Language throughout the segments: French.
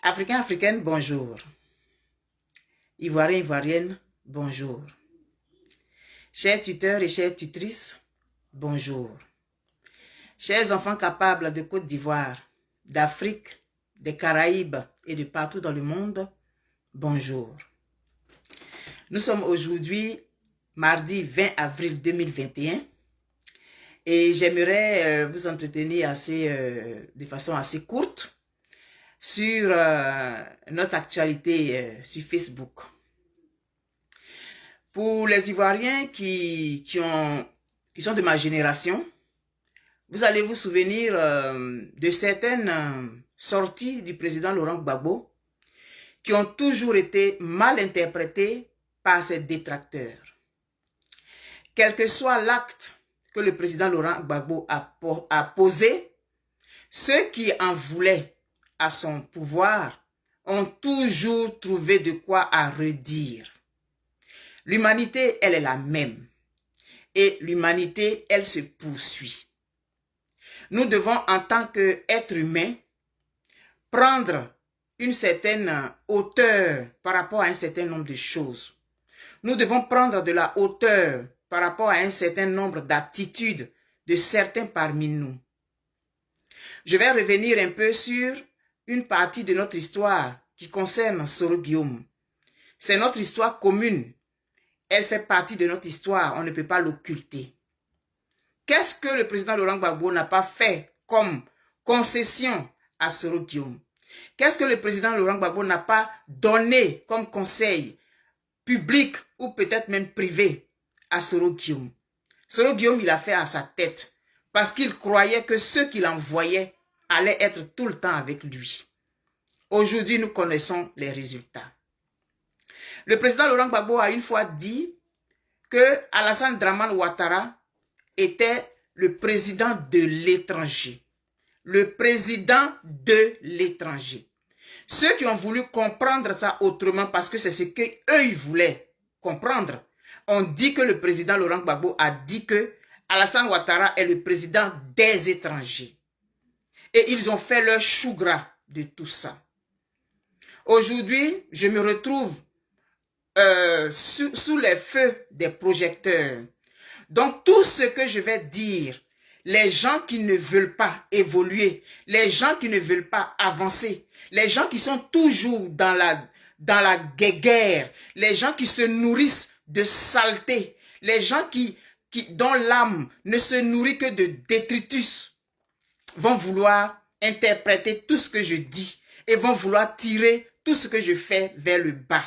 Africains, Africaines, bonjour. Ivoiriens, Ivoiriennes, bonjour. Chers tuteurs et chères tutrices, bonjour. Chers enfants capables de Côte d'Ivoire, d'Afrique, des Caraïbes et de partout dans le monde, bonjour. Nous sommes aujourd'hui mardi 20 avril 2021 et j'aimerais vous entretenir de façon assez courte sur notre actualité sur Facebook. Pour les Ivoiriens qui sont de ma génération, vous allez vous souvenir de certaines sorties du président Laurent Gbagbo qui ont toujours été mal interprétées par ses détracteurs. Quel que soit l'acte que le président Laurent Gbagbo a posé, ceux qui en voulaient à son pouvoir ont toujours trouvé de quoi à redire. L'humanité, elle est la même. Et l'humanité, elle se poursuit. Nous devons, en tant qu'êtres humains, prendre une certaine hauteur par rapport à un certain nombre de choses. Nous devons prendre de la hauteur par rapport à un certain nombre d'attitudes de certains parmi nous. Je vais revenir un peu sur une partie de notre histoire qui concerne Soro Guillaume. C'est notre histoire commune. Elle fait partie de notre histoire, on ne peut pas l'occulter. Qu'est-ce que le président Laurent Gbagbo n'a pas fait comme concession à Soro Guillaume? Qu'est-ce que le président Laurent Gbagbo n'a pas donné comme conseil public ou peut-être même privé à Soro Guillaume? Soro Guillaume, il a fait à sa tête parce qu'il croyait que ceux qu'il envoyait allaient être tout le temps avec lui. Aujourd'hui, nous connaissons les résultats. Le président Laurent Gbagbo a une fois dit que Alassane Dramane Ouattara était le président de l'étranger. Le président de l'étranger. Ceux qui ont voulu comprendre ça autrement, parce que c'est ce qu'eux ils voulaient comprendre, ont dit que le président Laurent Gbagbo a dit que Alassane Ouattara est le président des étrangers. Et ils ont fait leur chou gras de tout ça. Aujourd'hui, je me retrouve sous les feux des projecteurs. Donc, tout ce que je vais dire, les gens qui ne veulent pas évoluer, les gens qui ne veulent pas avancer, les gens qui sont toujours dans la guéguerre, les gens qui se nourrissent de saleté, les gens dont l'âme ne se nourrit que de détritus, vont vouloir interpréter tout ce que je dis et vont vouloir tirer tout ce que je fais vers le bas.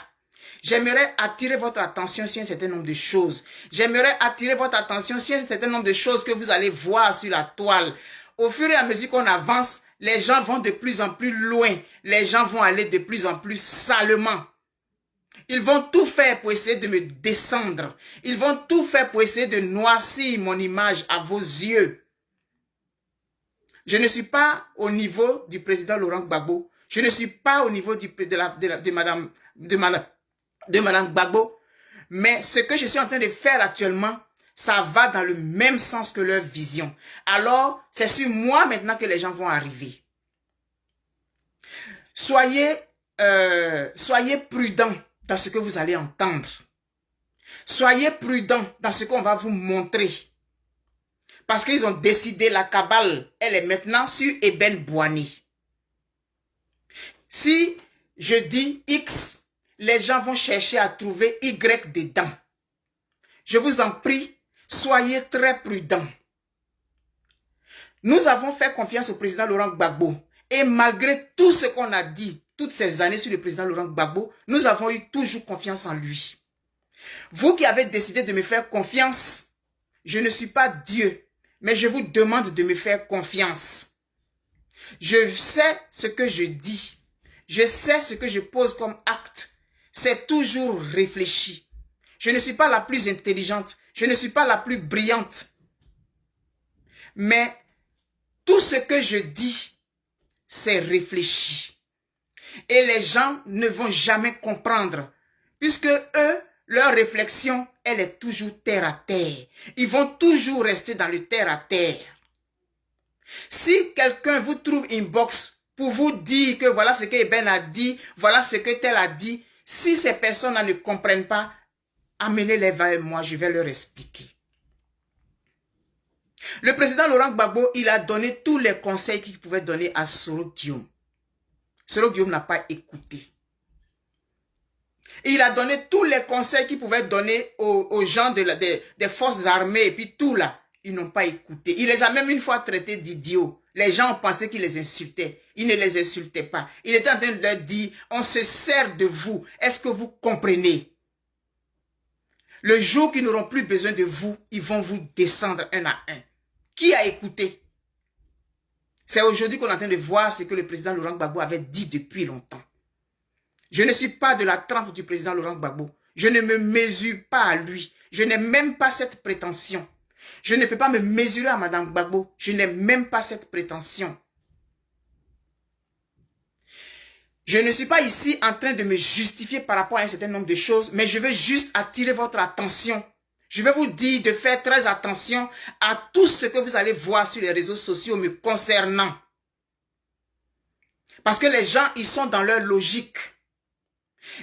J'aimerais attirer votre attention sur un certain nombre de choses. J'aimerais attirer votre attention sur un certain nombre de choses que vous allez voir sur la toile. Au fur et à mesure qu'on avance, les gens vont de plus en plus loin. Les gens vont aller de plus en plus salement. Ils vont tout faire pour essayer de me descendre. Ils vont tout faire pour essayer de noircir mon image à vos yeux. Je ne suis pas au niveau du président Laurent Gbagbo. Je ne suis pas au niveau de Madame Gbagbo. Mais ce que je suis en train de faire actuellement, ça va dans le même sens que leur vision. Alors, c'est sur moi maintenant que les gens vont arriver. Soyez prudents dans ce que vous allez entendre. Soyez prudents dans ce qu'on va vous montrer. Parce qu'ils ont décidé, la cabale, elle est maintenant sur Eben Boigny. Si je dis X, les gens vont chercher à trouver Y dedans. Je vous en prie, soyez très prudents. Nous avons fait confiance au président Laurent Gbagbo. Et malgré tout ce qu'on a dit toutes ces années sur le président Laurent Gbagbo, nous avons eu toujours confiance en lui. Vous qui avez décidé de me faire confiance, je ne suis pas Dieu, mais je vous demande de me faire confiance. Je sais ce que je dis. Je sais ce que je pose comme acte. C'est toujours réfléchi. Je ne suis pas la plus intelligente. Je ne suis pas la plus brillante. Mais tout ce que je dis, c'est réfléchi. Et les gens ne vont jamais comprendre. Puisque eux, leur réflexion, elle est toujours terre à terre. Ils vont toujours rester dans le terre à terre. Si quelqu'un vous trouve inbox pour vous dire que voilà ce que Eben a dit, voilà ce que tel a dit. Si ces personnes-là ne comprennent pas, amenez-les vers moi, je vais leur expliquer. Le président Laurent Gbagbo, il a donné tous les conseils qu'il pouvait donner à Soro Guillaume. Soro Guillaume n'a pas écouté. Il a donné tous les conseils qu'il pouvait donner aux gens des forces armées et puis tout là. Ils n'ont pas écouté. Il les a même une fois traités d'idiots. Les gens ont pensé qu'il les insultait. Il ne les insultait pas. Il était en train de leur dire, on se sert de vous. Est-ce que vous comprenez? Le jour qu'ils n'auront plus besoin de vous, ils vont vous descendre un à un. Qui a écouté? C'est aujourd'hui qu'on est en train de voir ce que le président Laurent Gbagbo avait dit depuis longtemps. Je ne suis pas de la trempe du président Laurent Gbagbo. Je ne me mesure pas à lui. Je n'ai même pas cette prétention. Je ne peux pas me mesurer à Madame Gbagbo. Je n'ai même pas cette prétention. Je ne suis pas ici en train de me justifier par rapport à un certain nombre de choses, mais je veux juste attirer votre attention. Je vais vous dire de faire très attention à tout ce que vous allez voir sur les réseaux sociaux me concernant. Parce que les gens, ils sont dans leur logique.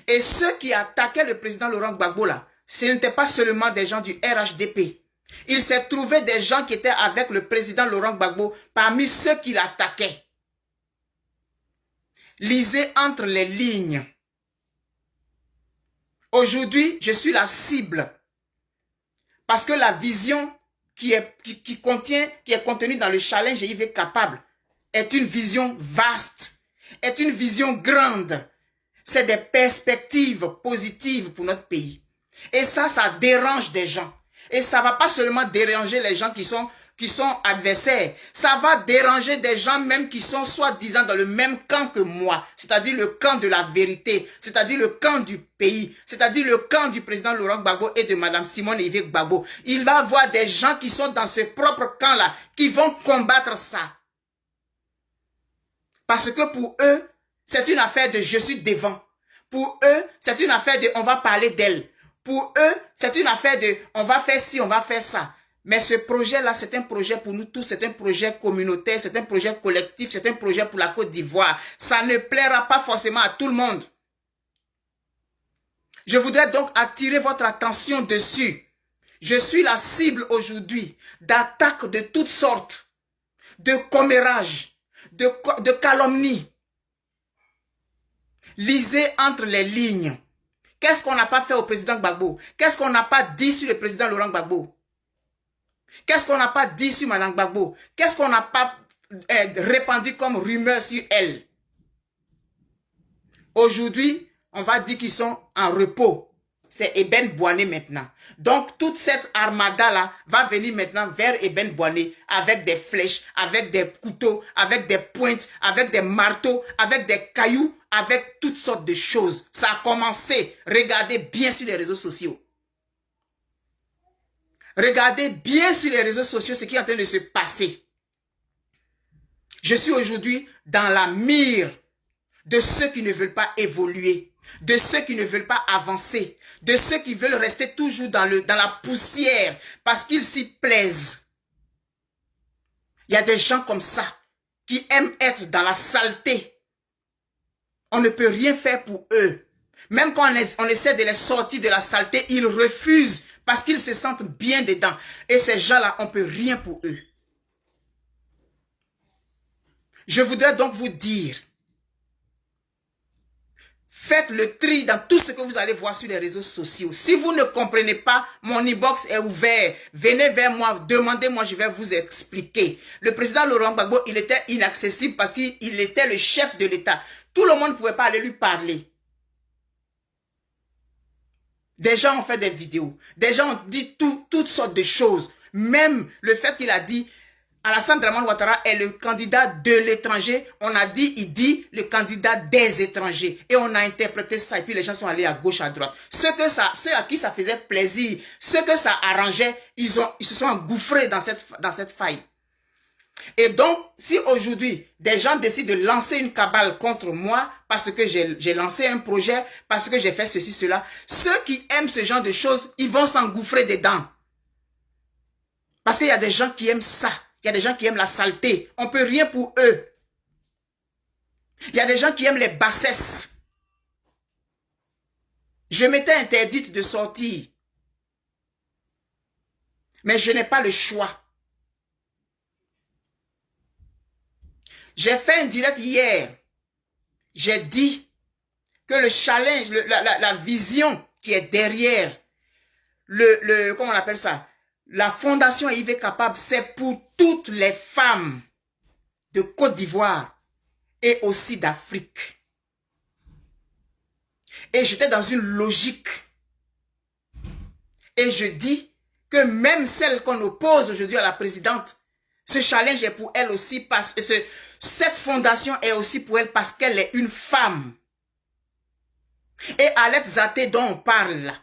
Et ceux qui attaquaient le président Laurent Gbagbo là, ce n'étaient pas seulement des gens du RHDP. Il s'est trouvé des gens qui étaient avec le président Laurent Gbagbo parmi ceux qui l'attaquaient. Lisez entre les lignes. Aujourd'hui, je suis la cible. Parce que la vision qui est contenue dans le challenge JIV Capable est une vision vaste, est une vision grande. C'est des perspectives positives pour notre pays. Et ça dérange des gens. Et ça va pas seulement déranger les gens qui sont adversaires. Ça va déranger des gens même qui sont soi-disant dans le même camp que moi. C'est-à-dire le camp de la vérité. C'est-à-dire le camp du pays. C'est-à-dire le camp du président Laurent Gbagbo et de Madame Simone Veil Gbagbo. Il va y avoir des gens qui sont dans ce propre camp-là qui vont combattre ça. Parce que pour eux, c'est une affaire de je suis devant. Pour eux, c'est une affaire de on va parler d'elle. Pour eux, c'est une affaire de on va faire ci, on va faire ça. Mais ce projet-là, c'est un projet pour nous tous, c'est un projet communautaire, c'est un projet collectif, c'est un projet pour la Côte d'Ivoire. Ça ne plaira pas forcément à tout le monde. Je voudrais donc attirer votre attention dessus. Je suis la cible aujourd'hui d'attaques de toutes sortes, de commérages, de calomnies. Lisez entre les lignes. Qu'est-ce qu'on n'a pas fait au président Gbagbo? Qu'est-ce qu'on n'a pas dit sur le président Laurent Gbagbo? Qu'est-ce qu'on n'a pas dit sur Madame Gbagbo? Qu'est-ce qu'on n'a pas répandu comme rumeur sur elle? Aujourd'hui, on va dire qu'ils sont en repos. C'est Eben Boané maintenant. Donc, toute cette armada-là va venir maintenant vers Eben Boané avec des flèches, avec des couteaux, avec des pointes, avec des marteaux, avec des cailloux, avec toutes sortes de choses. Ça a commencé. Regardez bien sur les réseaux sociaux. Regardez bien sur les réseaux sociaux ce qui est en train de se passer. Je suis aujourd'hui dans la mire de ceux qui ne veulent pas évoluer, de ceux qui ne veulent pas avancer, de ceux qui veulent rester toujours dans la poussière parce qu'ils s'y plaisent. Il y a des gens comme ça qui aiment être dans la saleté. On ne peut rien faire pour eux. Même quand on essaie de les sortir de la saleté, ils refusent parce qu'ils se sentent bien dedans. Et ces gens-là, on ne peut rien pour eux. Je voudrais donc vous dire, faites le tri dans tout ce que vous allez voir sur les réseaux sociaux. Si vous ne comprenez pas, mon inbox est ouvert. Venez vers moi, demandez-moi, je vais vous expliquer. Le président Laurent Gbagbo, il était inaccessible parce qu'il était le chef de l'État. Tout le monde ne pouvait pas aller lui parler. Des gens ont fait des vidéos. Des gens ont dit toutes sortes de choses. Même le fait qu'il a dit Alassane Dramane Ouattara est le candidat de l'étranger. On a dit, il dit le candidat des étrangers. Et on a interprété ça. Et puis les gens sont allés à gauche, à droite. Ceux à qui ça faisait plaisir, ceux que ça arrangeait, ils se sont engouffrés dans cette faille. Et donc, si aujourd'hui, des gens décident de lancer une cabale contre moi, parce que j'ai lancé un projet, parce que j'ai fait ceci, cela, ceux qui aiment ce genre de choses, ils vont s'engouffrer dedans. Parce qu'il y a des gens qui aiment ça. Il y a des gens qui aiment la saleté. On ne peut rien pour eux. Il y a des gens qui aiment les bassesses. Je m'étais interdite de sortir. Mais je n'ai pas le choix. J'ai fait un direct hier. J'ai dit que le challenge, la vision qui est derrière, comment on appelle ça, la fondation IV Capable, c'est pour toutes les femmes de Côte d'Ivoire et aussi d'Afrique. Et j'étais dans une logique. Et je dis que même celle qu'on oppose aujourd'hui à la présidente, ce challenge est pour elle aussi parce que cette fondation est aussi pour elle parce qu'elle est une femme. Et Alette Zaté dont on parle là,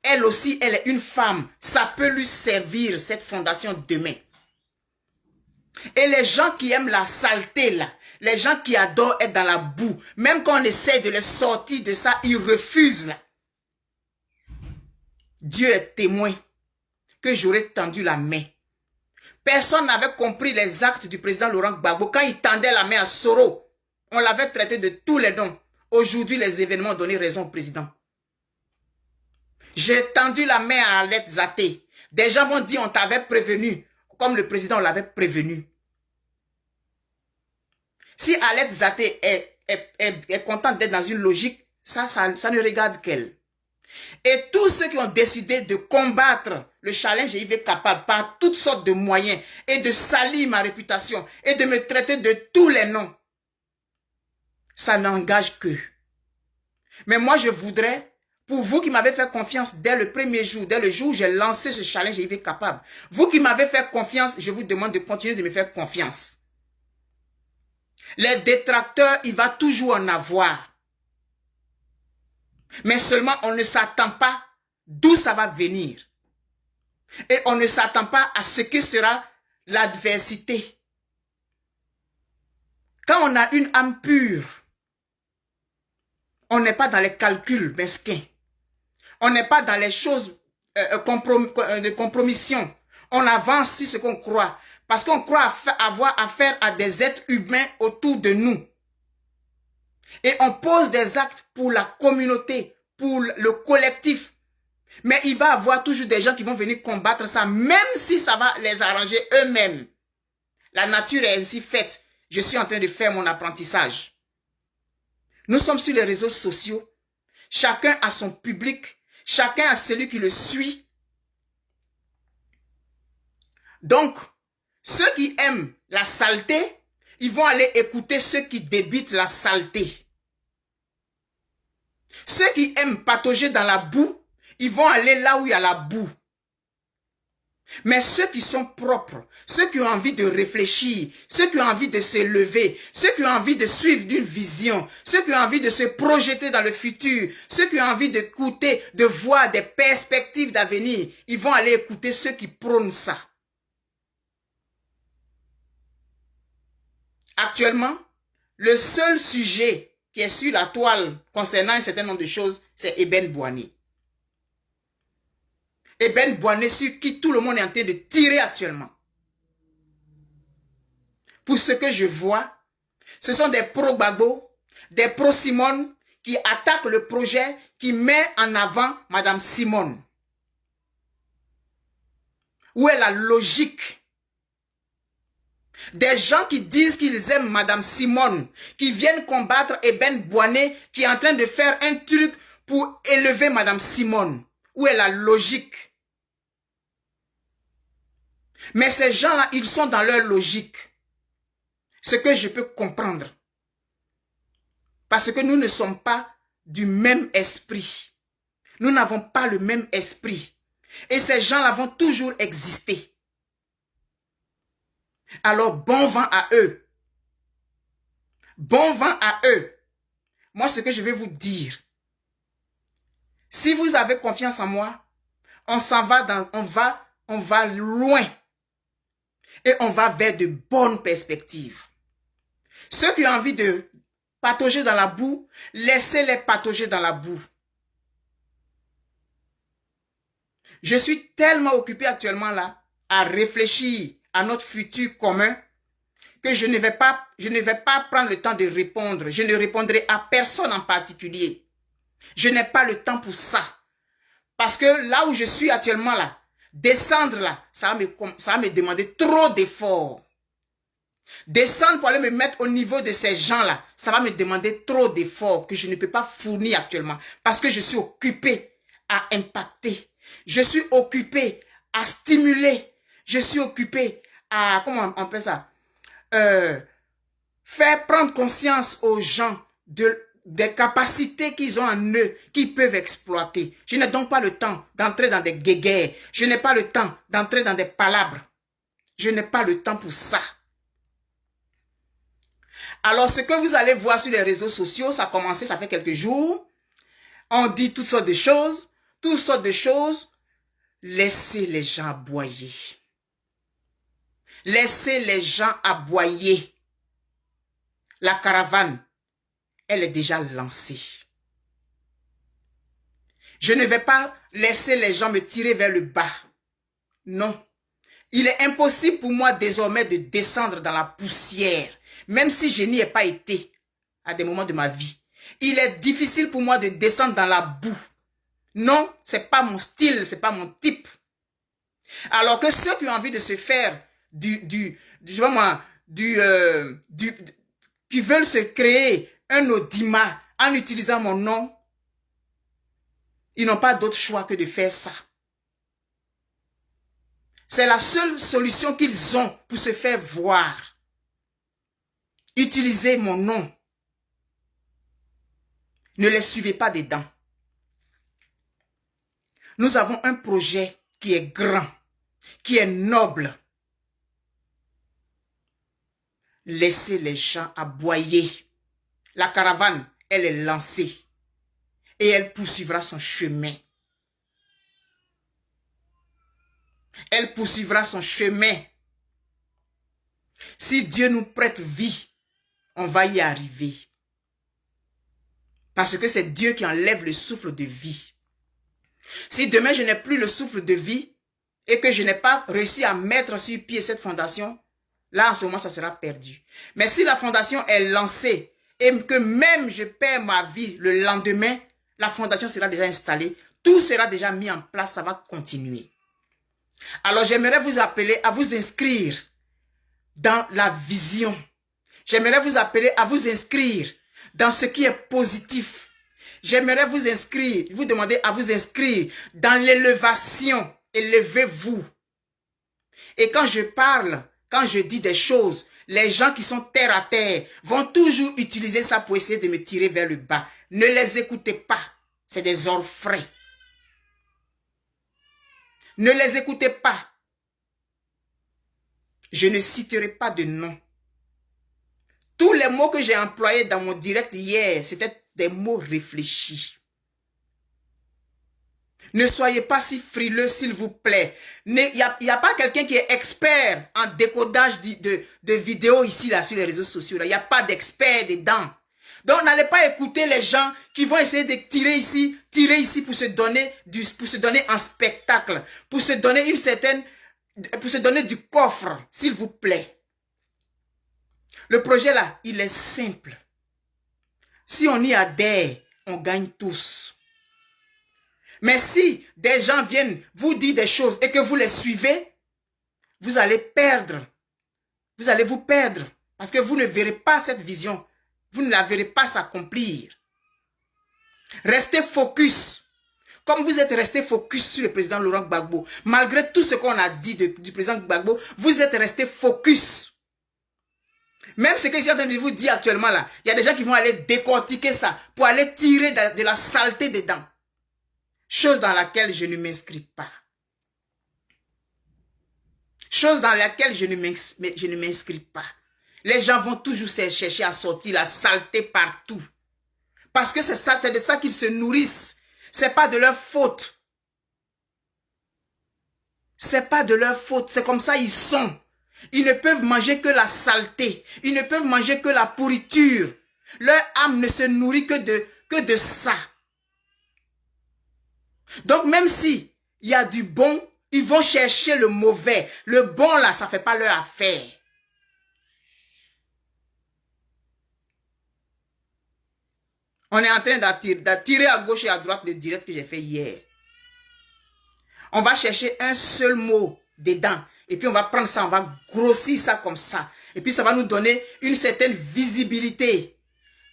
elle aussi, elle est une femme. Ça peut lui servir, cette fondation, demain. Et les gens qui aiment la saleté là, les gens qui adorent être dans la boue, même quand on essaie de les sortir de ça, ils refusent là. Dieu est témoin que j'aurais tendu la main. Personne n'avait compris les actes du président Laurent Gbagbo. Quand il tendait la main à Soro, on l'avait traité de tous les noms. Aujourd'hui, les événements ont donné raison au président. J'ai tendu la main à Alette Zaté. Des gens vont dire on t'avait prévenu, comme le président l'avait prévenu. Si Alette Zaté est contente d'être dans une logique, ça ne regarde qu'elle. Et tous ceux qui ont décidé de combattre le challenge IV Capable par toutes sortes de moyens et de salir ma réputation et de me traiter de tous les noms, ça n'engage qu'eux. Mais moi, je voudrais, pour vous qui m'avez fait confiance dès le premier jour, dès le jour où j'ai lancé ce challenge IV Capable, vous qui m'avez fait confiance, je vous demande de continuer de me faire confiance. Les détracteurs, il va toujours en avoir. Mais seulement, on ne s'attend pas d'où ça va venir. Et on ne s'attend pas à ce que sera l'adversité. Quand on a une âme pure, on n'est pas dans les calculs mesquins. On n'est pas dans les choses de compromission. On avance sur ce qu'on croit. Parce qu'on croit avoir affaire à des êtres humains autour de nous. Et on pose des actes pour la communauté, pour le collectif. Mais il va y avoir toujours des gens qui vont venir combattre ça, même si ça va les arranger eux-mêmes. La nature est ainsi faite. Je suis en train de faire mon apprentissage. Nous sommes sur les réseaux sociaux. Chacun a son public. Chacun a celui qui le suit. Donc, ceux qui aiment la saleté, ils vont aller écouter ceux qui débitent la saleté. Ceux qui aiment patauger dans la boue, ils vont aller là où il y a la boue. Mais ceux qui sont propres, ceux qui ont envie de réfléchir, ceux qui ont envie de se lever, ceux qui ont envie de suivre d'une vision, ceux qui ont envie de se projeter dans le futur, ceux qui ont envie d'écouter, de voir des perspectives d'avenir, ils vont aller écouter ceux qui prônent ça. Actuellement, le seul sujet qui est sur la toile concernant un certain nombre de choses, c'est Eben Boigny. Eben Boigny sur qui tout le monde est en train de tirer actuellement. Pour ce que je vois, ce sont des pro-Gbagbo, des pro-Simone qui attaquent le projet qui met en avant Madame Simone. Où est la logique? Des gens qui disent qu'ils aiment Madame Simone, qui viennent combattre Eben Boigny, qui est en train de faire un truc pour élever Madame Simone. Où est la logique? Mais ces gens-là, ils sont dans leur logique. Ce que je peux comprendre. Parce que nous ne sommes pas du même esprit. Nous n'avons pas le même esprit. Et ces gens-là vont toujours exister. Alors, bon vent à eux. Bon vent à eux. Moi, ce que je vais vous dire, si vous avez confiance en moi, on s'en va dans, on va loin. Et on va vers de bonnes perspectives. Ceux qui ont envie de patauger dans la boue, laissez-les patauger dans la boue. Je suis tellement occupé actuellement là à réfléchir à notre futur commun que je ne vais pas prendre le temps de répondre. Je ne répondrai à personne en particulier. Je n'ai pas le temps pour ça. Parce que là où je suis actuellement là, descendre là, ça va me demander trop d'efforts. Descendre pour aller me mettre au niveau de ces gens-là, ça va me demander trop d'efforts que je ne peux pas fournir actuellement. Parce que je suis occupé à impacter. Je suis occupé à stimuler. Je suis occupé à, comment on appelle ça? Faire prendre conscience aux gens des capacités qu'ils ont en eux, qu'ils peuvent exploiter. Je n'ai donc pas le temps d'entrer dans des guéguerres. Je n'ai pas le temps d'entrer dans des palabres. Je n'ai pas le temps pour ça. Alors, ce que vous allez voir sur les réseaux sociaux, ça a commencé, ça fait quelques jours. On dit toutes sortes de choses. Toutes sortes de choses. Laissez les gens aboyer. Laissez les gens aboyer. La caravane, elle est déjà lancée. Je ne vais pas laisser les gens me tirer vers le bas. Non. Il est impossible pour moi désormais de descendre dans la poussière, même si je n'y ai pas été à des moments de ma vie. Il est difficile pour moi de descendre dans la boue. Non, c'est pas mon style, c'est pas mon type. Alors que ceux qui ont envie de se faire qui veulent se créer un audimat en utilisant mon nom, ils n'ont pas d'autre choix que de faire ça. C'est la seule solution qu'ils ont pour se faire voir. Utilisez mon nom. Ne les suivez pas dedans. Nous avons un projet qui est grand, qui est noble. Laissez les gens aboyer. La caravane, elle est lancée. Et elle poursuivra son chemin. Elle poursuivra son chemin. Si Dieu nous prête vie, on va y arriver. Parce que c'est Dieu qui enlève le souffle de vie. Si demain je n'ai plus le souffle de vie et que je n'ai pas réussi à mettre sur pied cette fondation, là en ce moment ça sera perdu. Mais si la fondation est lancée et que même je perds ma vie le lendemain, la fondation sera déjà installée, tout sera déjà mis en place, ça va continuer. Alors j'aimerais vous appeler à vous inscrire dans la vision. J'aimerais vous appeler à vous inscrire dans ce qui est positif. J'aimerais vous inscrire, vous demander à vous inscrire dans l'élévation. Élevez-vous. Et quand je parle, quand je dis des choses, les gens qui sont terre à terre vont toujours utiliser ça pour essayer de me tirer vers le bas. Ne les écoutez pas. C'est des orfraies. Ne les écoutez pas. Je ne citerai pas de nom. Tous les mots que j'ai employés dans mon direct hier, c'était des mots réfléchis. Ne soyez pas si frileux, s'il vous plaît. Il n'y a pas quelqu'un qui est expert en décodage de vidéos ici, là, sur les réseaux sociaux. Il n'y a pas d'expert dedans. Donc, n'allez pas écouter les gens qui vont essayer de tirer ici pour se donner un spectacle, pour se donner du coffre, s'il vous plaît. Le projet là, il est simple. Si on y adhère, on gagne tous. Mais si des gens viennent vous dire des choses et que vous les suivez, vous allez perdre. Vous allez vous perdre parce que vous ne verrez pas cette vision. Vous ne la verrez pas s'accomplir. Restez focus. Comme vous êtes resté focus sur le président Laurent Gbagbo, malgré tout ce qu'on a dit du président Gbagbo, vous êtes resté focus. Même ce que je suis en train de vous dire actuellement là, il y a des gens qui vont aller décortiquer ça pour aller tirer de la saleté dedans. Chose dans laquelle je ne m'inscris pas. Chose dans laquelle je ne m'inscris pas. Les gens vont toujours chercher à sortir la saleté partout. Parce que c'est de ça qu'ils se nourrissent. C'est pas de leur faute. C'est pas de leur faute. C'est comme ça ils sont. Ils ne peuvent manger que la saleté. Ils ne peuvent manger que la pourriture. Leur âme ne se nourrit que de ça. Donc même si il y a du bon, ils vont chercher le mauvais. Le bon là, ça ne fait pas leur affaire. On est en train d'attirer à gauche et à droite le direct que j'ai fait hier. On va chercher un seul mot dedans. Et puis on va prendre ça, on va grossir ça comme ça. Et puis ça va nous donner une certaine visibilité.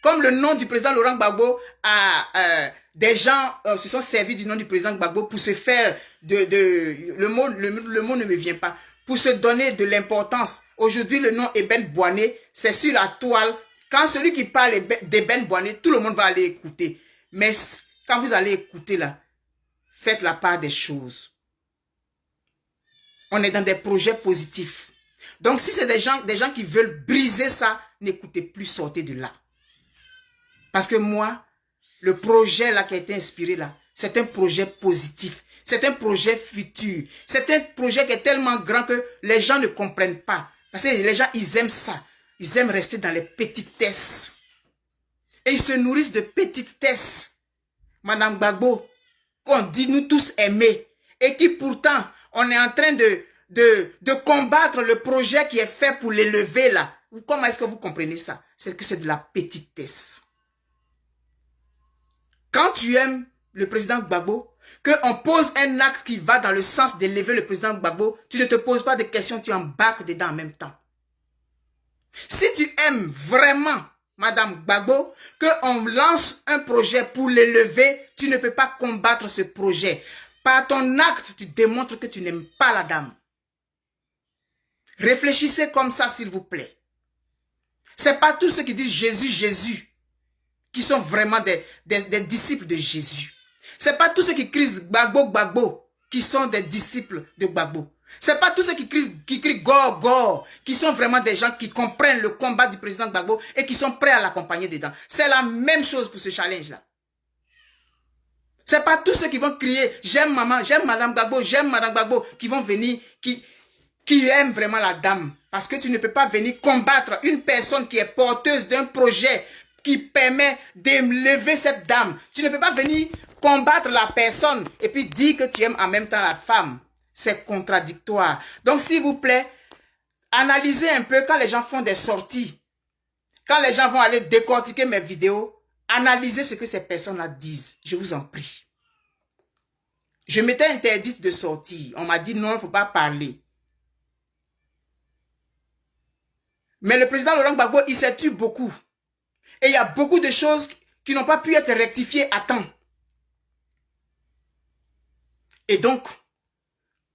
Comme le nom du président Laurent Gbagbo, des gens se sont servis du nom du président Gbagbo pour se faire le mot ne me vient pas, pour se donner de l'importance. Aujourd'hui, le nom Eben Boané, c'est sur la toile. Quand celui qui parle d'Eben Boané, tout le monde va aller écouter. Mais quand vous allez écouter là, faites la part des choses. On est dans des projets positifs. Donc, si c'est des gens qui veulent briser ça, n'écoutez plus, sortez de là. Parce que moi, le projet là qui a été inspiré là, c'est un projet positif. C'est un projet futur. C'est un projet qui est tellement grand que les gens ne comprennent pas. Parce que les gens, ils aiment ça. Ils aiment rester dans les petitesses. Et ils se nourrissent de petitesses. Madame Gbagbo, qu'on dit nous tous aimer. Et qui pourtant, on est en train de combattre le projet qui est fait pour l'élever là. Comment est-ce que vous comprenez ça? C'est que c'est de la petitesse. Quand tu aimes le président Gbagbo, qu'on pose un acte qui va dans le sens d'élever le président Gbagbo, tu ne te poses pas de questions, tu embarques dedans en même temps. Si tu aimes vraiment Madame Gbagbo, qu'on lance un projet pour l'élever, tu ne peux pas combattre ce projet. Par ton acte, tu démontres que tu n'aimes pas la dame. Réfléchissez comme ça, s'il vous plaît. C'est pas tous ceux qui disent Jésus, Jésus, qui sont vraiment des disciples de Jésus. C'est pas tous ceux qui crient Gbagbo, Gbagbo, qui sont des disciples de Gbagbo. C'est pas tous ceux qui crient Gore, Gore, qui sont vraiment des gens qui comprennent le combat du président Gbagbo et qui sont prêts à l'accompagner dedans. C'est la même chose pour ce challenge-là. C'est pas tous ceux qui vont crier j'aime maman, j'aime Madame Gbagbo, j'aime Madame Gbagbo, qui vont venir, qui aiment vraiment la dame. Parce que tu ne peux pas venir combattre une personne qui est porteuse d'un projet qui permet d'élever cette dame. Tu ne peux pas venir combattre la personne et puis dire que tu aimes en même temps la femme. C'est contradictoire. Donc, s'il vous plaît, analysez un peu quand les gens font des sorties. Quand les gens vont aller décortiquer mes vidéos, analysez ce que ces personnes-là disent. Je vous en prie. Je m'étais interdite de sortir. On m'a dit non, il ne faut pas parler. Mais le président Laurent Gbagbo, il s'est tué beaucoup. Et il y a beaucoup de choses qui n'ont pas pu être rectifiées à temps. Et donc,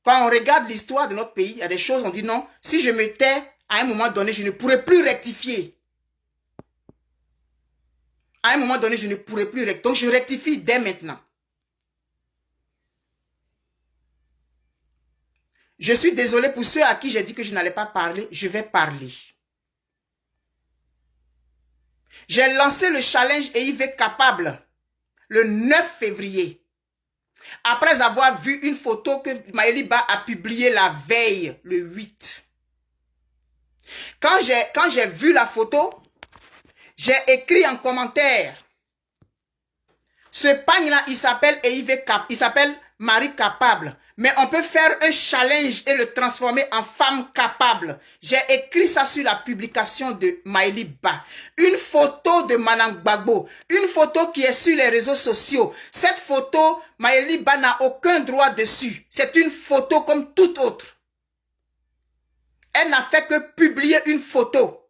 quand on regarde l'histoire de notre pays, il y a des choses, on dit non, si je me tais, à un moment donné, je ne pourrai plus rectifier. À un moment donné, je ne pourrai plus rectifier. Donc, je rectifie dès maintenant. Je suis désolé pour ceux à qui j'ai dit que je n'allais pas parler. Je vais parler. J'ai lancé le challenge EIV Capable le 9 février. Après avoir vu une photo que Maëlie Ba a publiée la veille, le 8. Quand j'ai vu la photo, j'ai écrit en commentaire. Ce pagne-là, il s'appelle EIV Cap, il s'appelle Marie Capable. Mais on peut faire un challenge et le transformer en femme capable. J'ai écrit ça sur la publication de Maëlie Ba. Une photo de Madame Gbagbo. Une photo qui est sur les réseaux sociaux. Cette photo, Maëlie Ba n'a aucun droit dessus. C'est une photo comme toute autre. Elle n'a fait que publier une photo.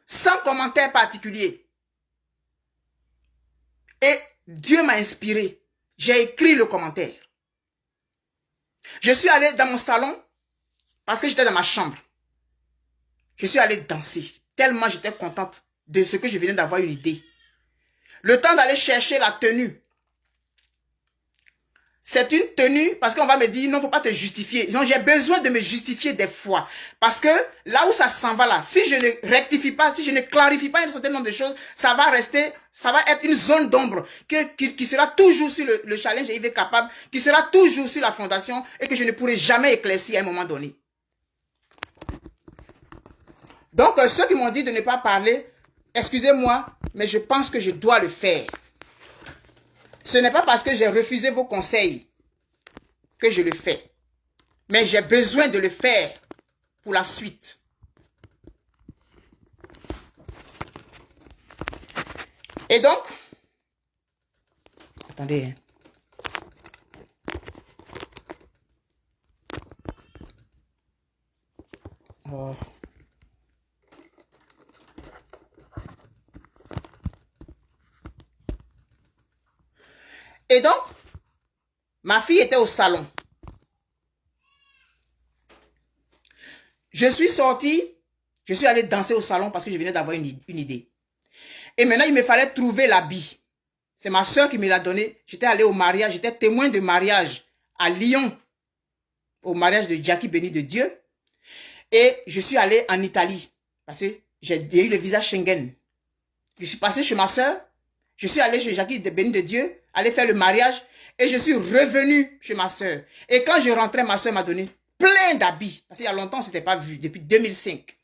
Sans commentaire particulier. Et Dieu m'a inspiré. J'ai écrit le commentaire. Je suis allé dans mon salon parce que j'étais dans ma chambre. Je suis allé danser. Tellement j'étais contente de ce que je venais d'avoir une idée. Le temps d'aller chercher la tenue. C'est une tenue parce qu'on va me dire non, faut pas te justifier. Donc j'ai besoin de me justifier des fois. Parce que là où ça s'en va là, si je ne rectifie pas, si je ne clarifie pas un certain nombre de choses, ça va rester, ça va être une zone d'ombre qui sera toujours sur le challenge EIV Capable, qui sera toujours sur la fondation et que je ne pourrai jamais éclaircir à un moment donné. Donc ceux qui m'ont dit de ne pas parler, excusez-moi, mais je pense que je dois le faire. Ce n'est pas parce que j'ai refusé vos conseils que je le fais. Mais j'ai besoin de le faire pour la suite. Et donc, Attendez. Hein. Oh. Et donc, ma fille était au salon. Je suis sortie, je suis allée danser au salon parce que je venais d'avoir une idée. Et maintenant, il me fallait trouver l'habit. C'est ma soeur qui me l'a donné. J'étais allée au mariage, j'étais témoin de mariage à Lyon, au mariage de Jackie Béni de Dieu. Et je suis allée en Italie parce que j'ai eu le visa Schengen. Je suis passée chez ma soeur, je suis allée chez Jackie Béni de Dieu, aller faire le mariage et je suis revenue chez ma soeur. Et quand je rentrais, ma soeur m'a donné plein d'habits. Parce qu'il y a longtemps, on ne s'était pas vu, depuis 2005.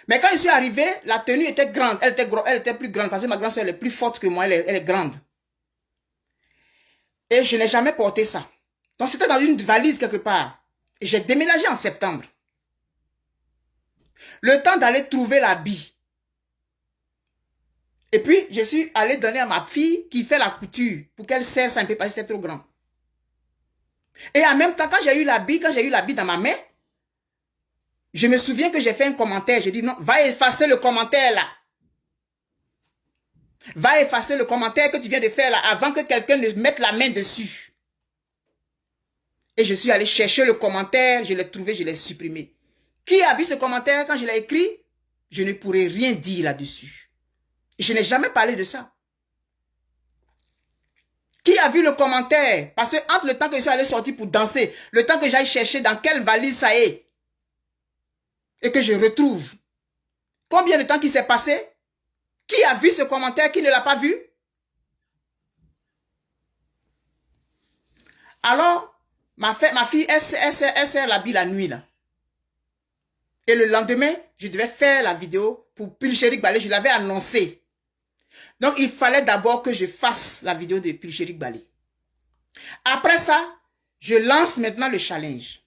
Mais quand je suis arrivée, la tenue était grande. Elle était plus grande parce que ma grande soeur est plus forte que moi, elle est grande. Et je n'ai jamais porté ça. Donc c'était dans une valise quelque part. Et j'ai déménagé en septembre. Le temps d'aller trouver l'habit. Et puis, je suis allée donner à ma fille qui fait la couture pour qu'elle serre ça un peu parce que c'était trop grand. Et en même temps, quand j'ai eu l'habit dans ma main, je me souviens que j'ai fait un commentaire. J'ai dit non, va effacer le commentaire là. Va effacer le commentaire que tu viens de faire là avant que quelqu'un ne mette la main dessus. Et je suis allée chercher le commentaire, je l'ai trouvé, je l'ai supprimé. Qui a vu ce commentaire quand je l'ai écrit? Je ne pourrais rien dire là-dessus. Je n'ai jamais parlé de ça. Qui a vu le commentaire? Parce que entre le temps que je suis allé sortir pour danser, le temps que j'aille chercher dans quelle valise ça est, et que je retrouve, combien de temps qui s'est passé? Qui a vu ce commentaire? Qui ne l'a pas vu? Alors, ma fille, elle serre l'habit la nuit là. Et le lendemain, je devais faire la vidéo pour Pulchérik Balé. Je l'avais annoncé. Donc, il fallait d'abord que je fasse la vidéo de Pulchérik Balé. Après ça, je lance maintenant le challenge.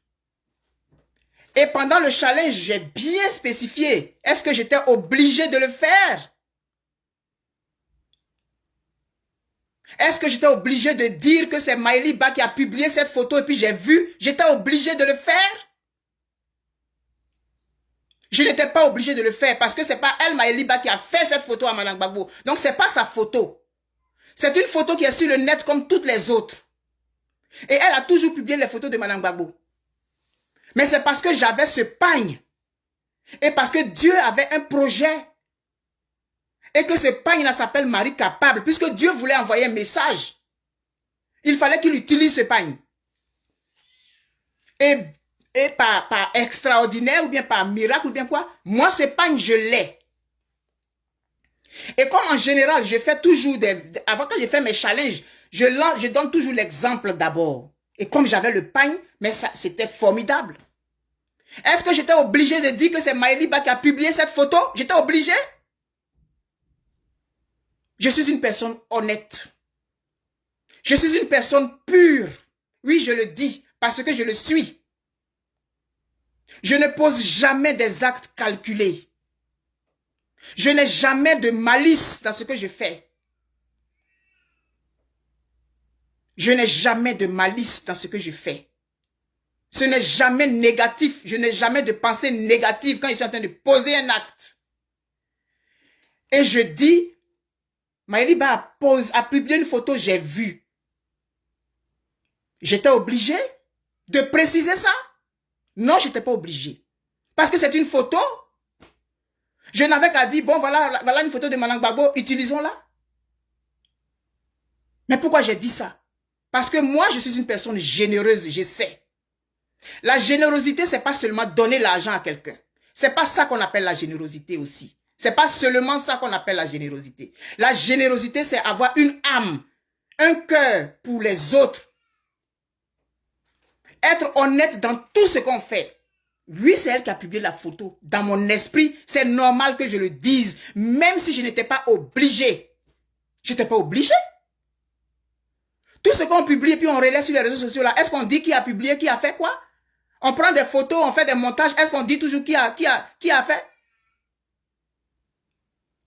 Et pendant le challenge, j'ai bien spécifié. Est-ce que j'étais obligé de le faire? Est-ce que j'étais obligé de dire que c'est Maëlie Ba qui a publié cette photo et puis j'ai vu, j'étais obligé de le faire? Je n'étais pas obligé de le faire parce que c'est pas elle, Maëlie Ba, qui a fait cette photo à Madame Gbagbo. Donc c'est pas sa photo. C'est une photo qui est sur le net comme toutes les autres. Et elle a toujours publié les photos de Madame Gbagbo. Mais c'est parce que j'avais ce pagne. Et parce que Dieu avait un projet. Et que ce pagne-là s'appelle Marie capable. Puisque Dieu voulait envoyer un message. Il fallait qu'il utilise ce pagne. Et par extraordinaire ou bien par miracle ou bien quoi, moi ce pagne je l'ai. Et comme en général je fais toujours avant que je fais mes challenges, je donne toujours l'exemple d'abord. Et comme j'avais le pagne, mais ça c'était formidable. Est-ce que j'étais obligé de dire que c'est Maëlie Ba qui a publié cette photo? J'étais obligé? Je suis une personne honnête. Je suis une personne pure. Oui, je le dis parce que je le suis. Je ne pose jamais des actes calculés. Je n'ai jamais de malice dans ce que je fais. Je n'ai jamais de malice dans ce que je fais. Ce n'est jamais négatif. Je n'ai jamais de pensée négative quand ils sont en train de poser un acte. Et je dis, Maëlie Ba a publié une photo, j'ai vu. J'étais obligé de préciser ça? Non, je n'étais pas obligé. Parce que c'est une photo. Je n'avais qu'à dire, bon, voilà une photo de Madame Gbagbo, utilisons-la. Mais pourquoi j'ai dit ça? Parce que moi, je suis une personne généreuse, je sais. La générosité, c'est pas seulement donner l'argent à quelqu'un. C'est pas ça qu'on appelle la générosité aussi. C'est pas seulement ça qu'on appelle la générosité. La générosité, c'est avoir une âme, un cœur pour les autres. Être honnête dans tout ce qu'on fait. Oui, c'est elle qui a publié la photo. Dans mon esprit, c'est normal que je le dise, même si je n'étais pas obligé. Je n'étais pas obligé. Tout ce qu'on publie et puis on relaie sur les réseaux sociaux là, est-ce qu'on dit qui a publié, qui a fait quoi? On prend des photos, on fait des montages, est-ce qu'on dit toujours qui a fait?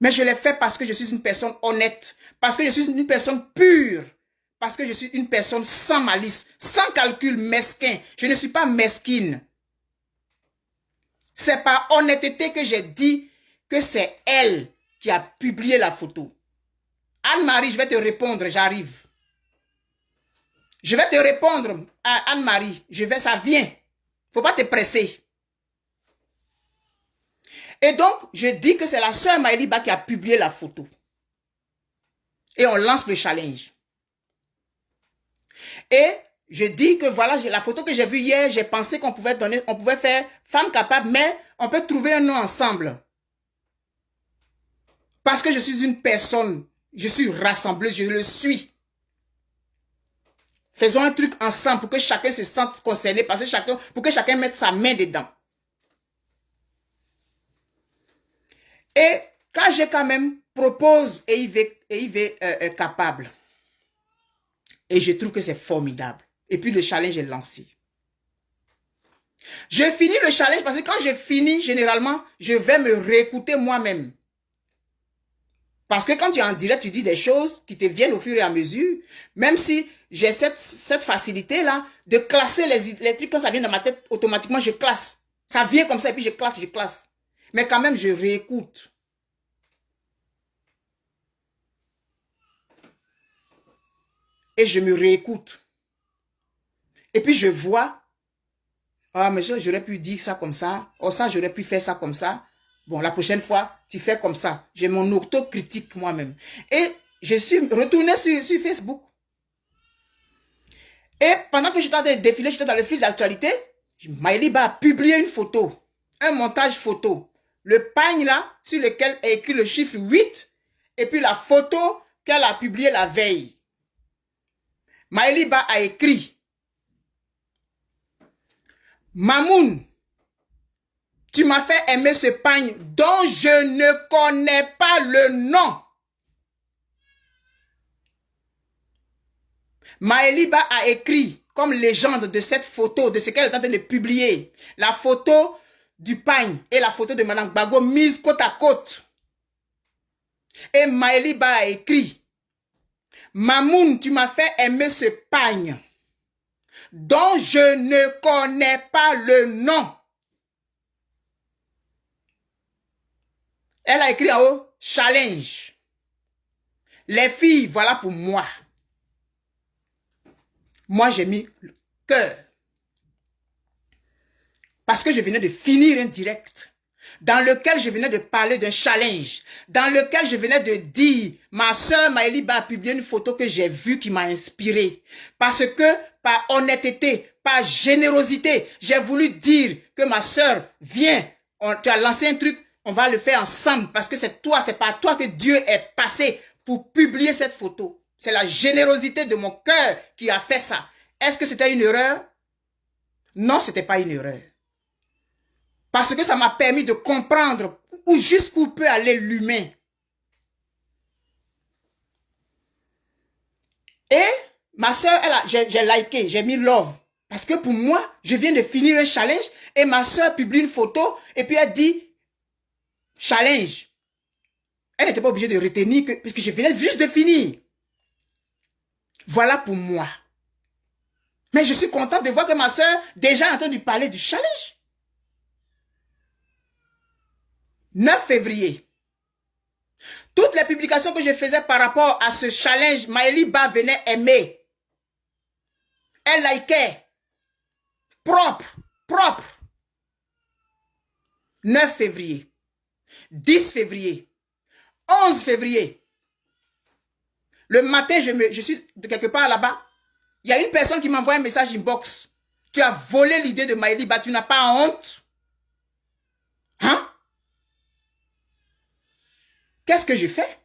Mais je l'ai fait parce que je suis une personne honnête, parce que je suis une personne pure, parce que je suis une personne sans malice, sans calcul mesquin. Je ne suis pas mesquine. C'est par honnêteté que j'ai dit que c'est elle qui a publié la photo. Anne-Marie, je vais te répondre, j'arrive. Je vais te répondre à Anne-Marie. Ça vient. Faut pas te presser. Et donc, je dis que c'est la sœur Maëliba qui a publié la photo. Et on lance le challenge. Et je dis que voilà, la photo que j'ai vue hier, j'ai pensé qu'on pouvait faire femme capable, mais on peut trouver un nom ensemble. Parce que je suis une personne, je suis rassembleuse, je le suis. Faisons un truc ensemble pour que chacun se sente concerné, pour que chacun mette sa main dedans. Et quand j'ai quand même propose et il est capable. Et je trouve que c'est formidable. Et puis le challenge est lancé. Je finis le challenge parce que quand je finis, généralement, je vais me réécouter moi-même. Parce que quand tu es en direct, tu dis des choses qui te viennent au fur et à mesure. Même si j'ai cette facilité-là de classer les trucs quand ça vient dans ma tête, automatiquement, je classe. Ça vient comme ça et puis je classe. Mais quand même, je réécoute. Et je me réécoute. Et puis je vois, ah, mais j'aurais pu dire ça comme ça. Oh, ça, j'aurais pu faire ça comme ça. Bon, la prochaine fois, tu fais comme ça. J'ai mon autocritique moi-même. Et je suis retourné sur Facebook. Et pendant que j'étais en train de défiler, j'étais dans le fil d'actualité, Maëliba a publié une photo. Un montage photo. Le pagne là, sur lequel est écrit le chiffre 8. Et puis la photo qu'elle a publiée la veille. Maëliba a écrit Mamoun, tu m'as fait aimer ce pagne dont je ne connais pas le nom. Maëliba a écrit comme légende de cette photo, de ce qu'elle est en train de publier. La photo du pagne et la photo de Madame Gbagbo mises côte à côte. Et Maëliba a écrit Mamoun, tu m'as fait aimer ce pagne dont je ne connais pas le nom. Elle a écrit en haut, challenge. Les filles, voilà pour moi. Moi, j'ai mis le cœur. Parce que je venais de finir un direct dans lequel je venais de parler d'un challenge, dans lequel je venais de dire, ma soeur Maëliba a publié une photo que j'ai vue qui m'a inspiré. Parce que, par honnêteté, par générosité, j'ai voulu dire que ma soeur, viens, tu as lancé un truc, on va le faire ensemble parce que c'est toi, c'est par toi que Dieu est passé pour publier cette photo. C'est la générosité de mon cœur qui a fait ça. Est-ce que c'était une erreur? Non, c'était pas une erreur. Parce que ça m'a permis de comprendre jusqu'où peut aller l'humain. Et ma soeur, j'ai liké, j'ai mis love. Parce que pour moi, je viens de finir un challenge et ma soeur publie une photo et puis elle dit challenge. Elle n'était pas obligée de retenir puisque je venais juste de finir. Voilà pour moi. Mais je suis contente de voir que ma soeur déjà a entendu parler du challenge. 9 février. Toutes les publications que je faisais par rapport à ce challenge, Maëliba venait aimer. Elle likait. Propre. 9 février. 10 février. 11 février. Le matin, je suis de quelque part là-bas. Il y a une personne qui m'envoie un message inbox. Tu as volé l'idée de Maëliba, tu n'as pas honte? Hein? Qu'est-ce que je fais?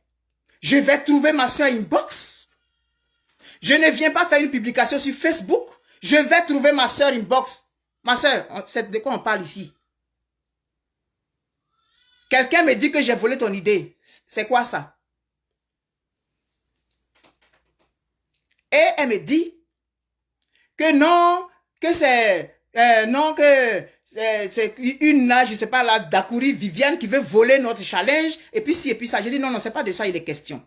Je vais trouver ma soeur inbox. Je ne viens pas faire une publication sur Facebook. Je vais trouver ma soeur inbox. Ma soeur, c'est de quoi on parle ici? Quelqu'un me dit que j'ai volé ton idée. C'est quoi ça? Et elle me dit que non, que c'est... non, que c'est une là, je sais pas, là, Dakouri, Viviane qui veut voler notre challenge, et puis ci, et puis ça. J'ai dit non, non, c'est pas de ça il est question.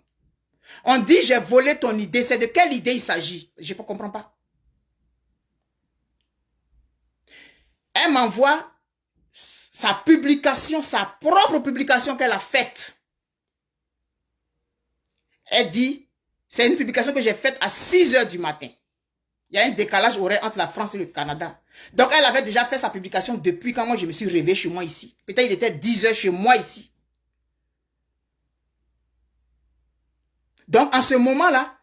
On dit j'ai volé ton idée, c'est de quelle idée il s'agit? Je ne comprends pas. Elle m'envoie sa publication, sa propre publication qu'elle a faite. Elle dit, c'est une publication que j'ai faite à 6 h du matin. Il y a un décalage horaire entre la France et le Canada. Donc, elle avait déjà fait sa publication depuis quand moi je me suis réveillé chez moi ici. Peut-être il était 10 h chez moi ici. Donc, en ce moment-là,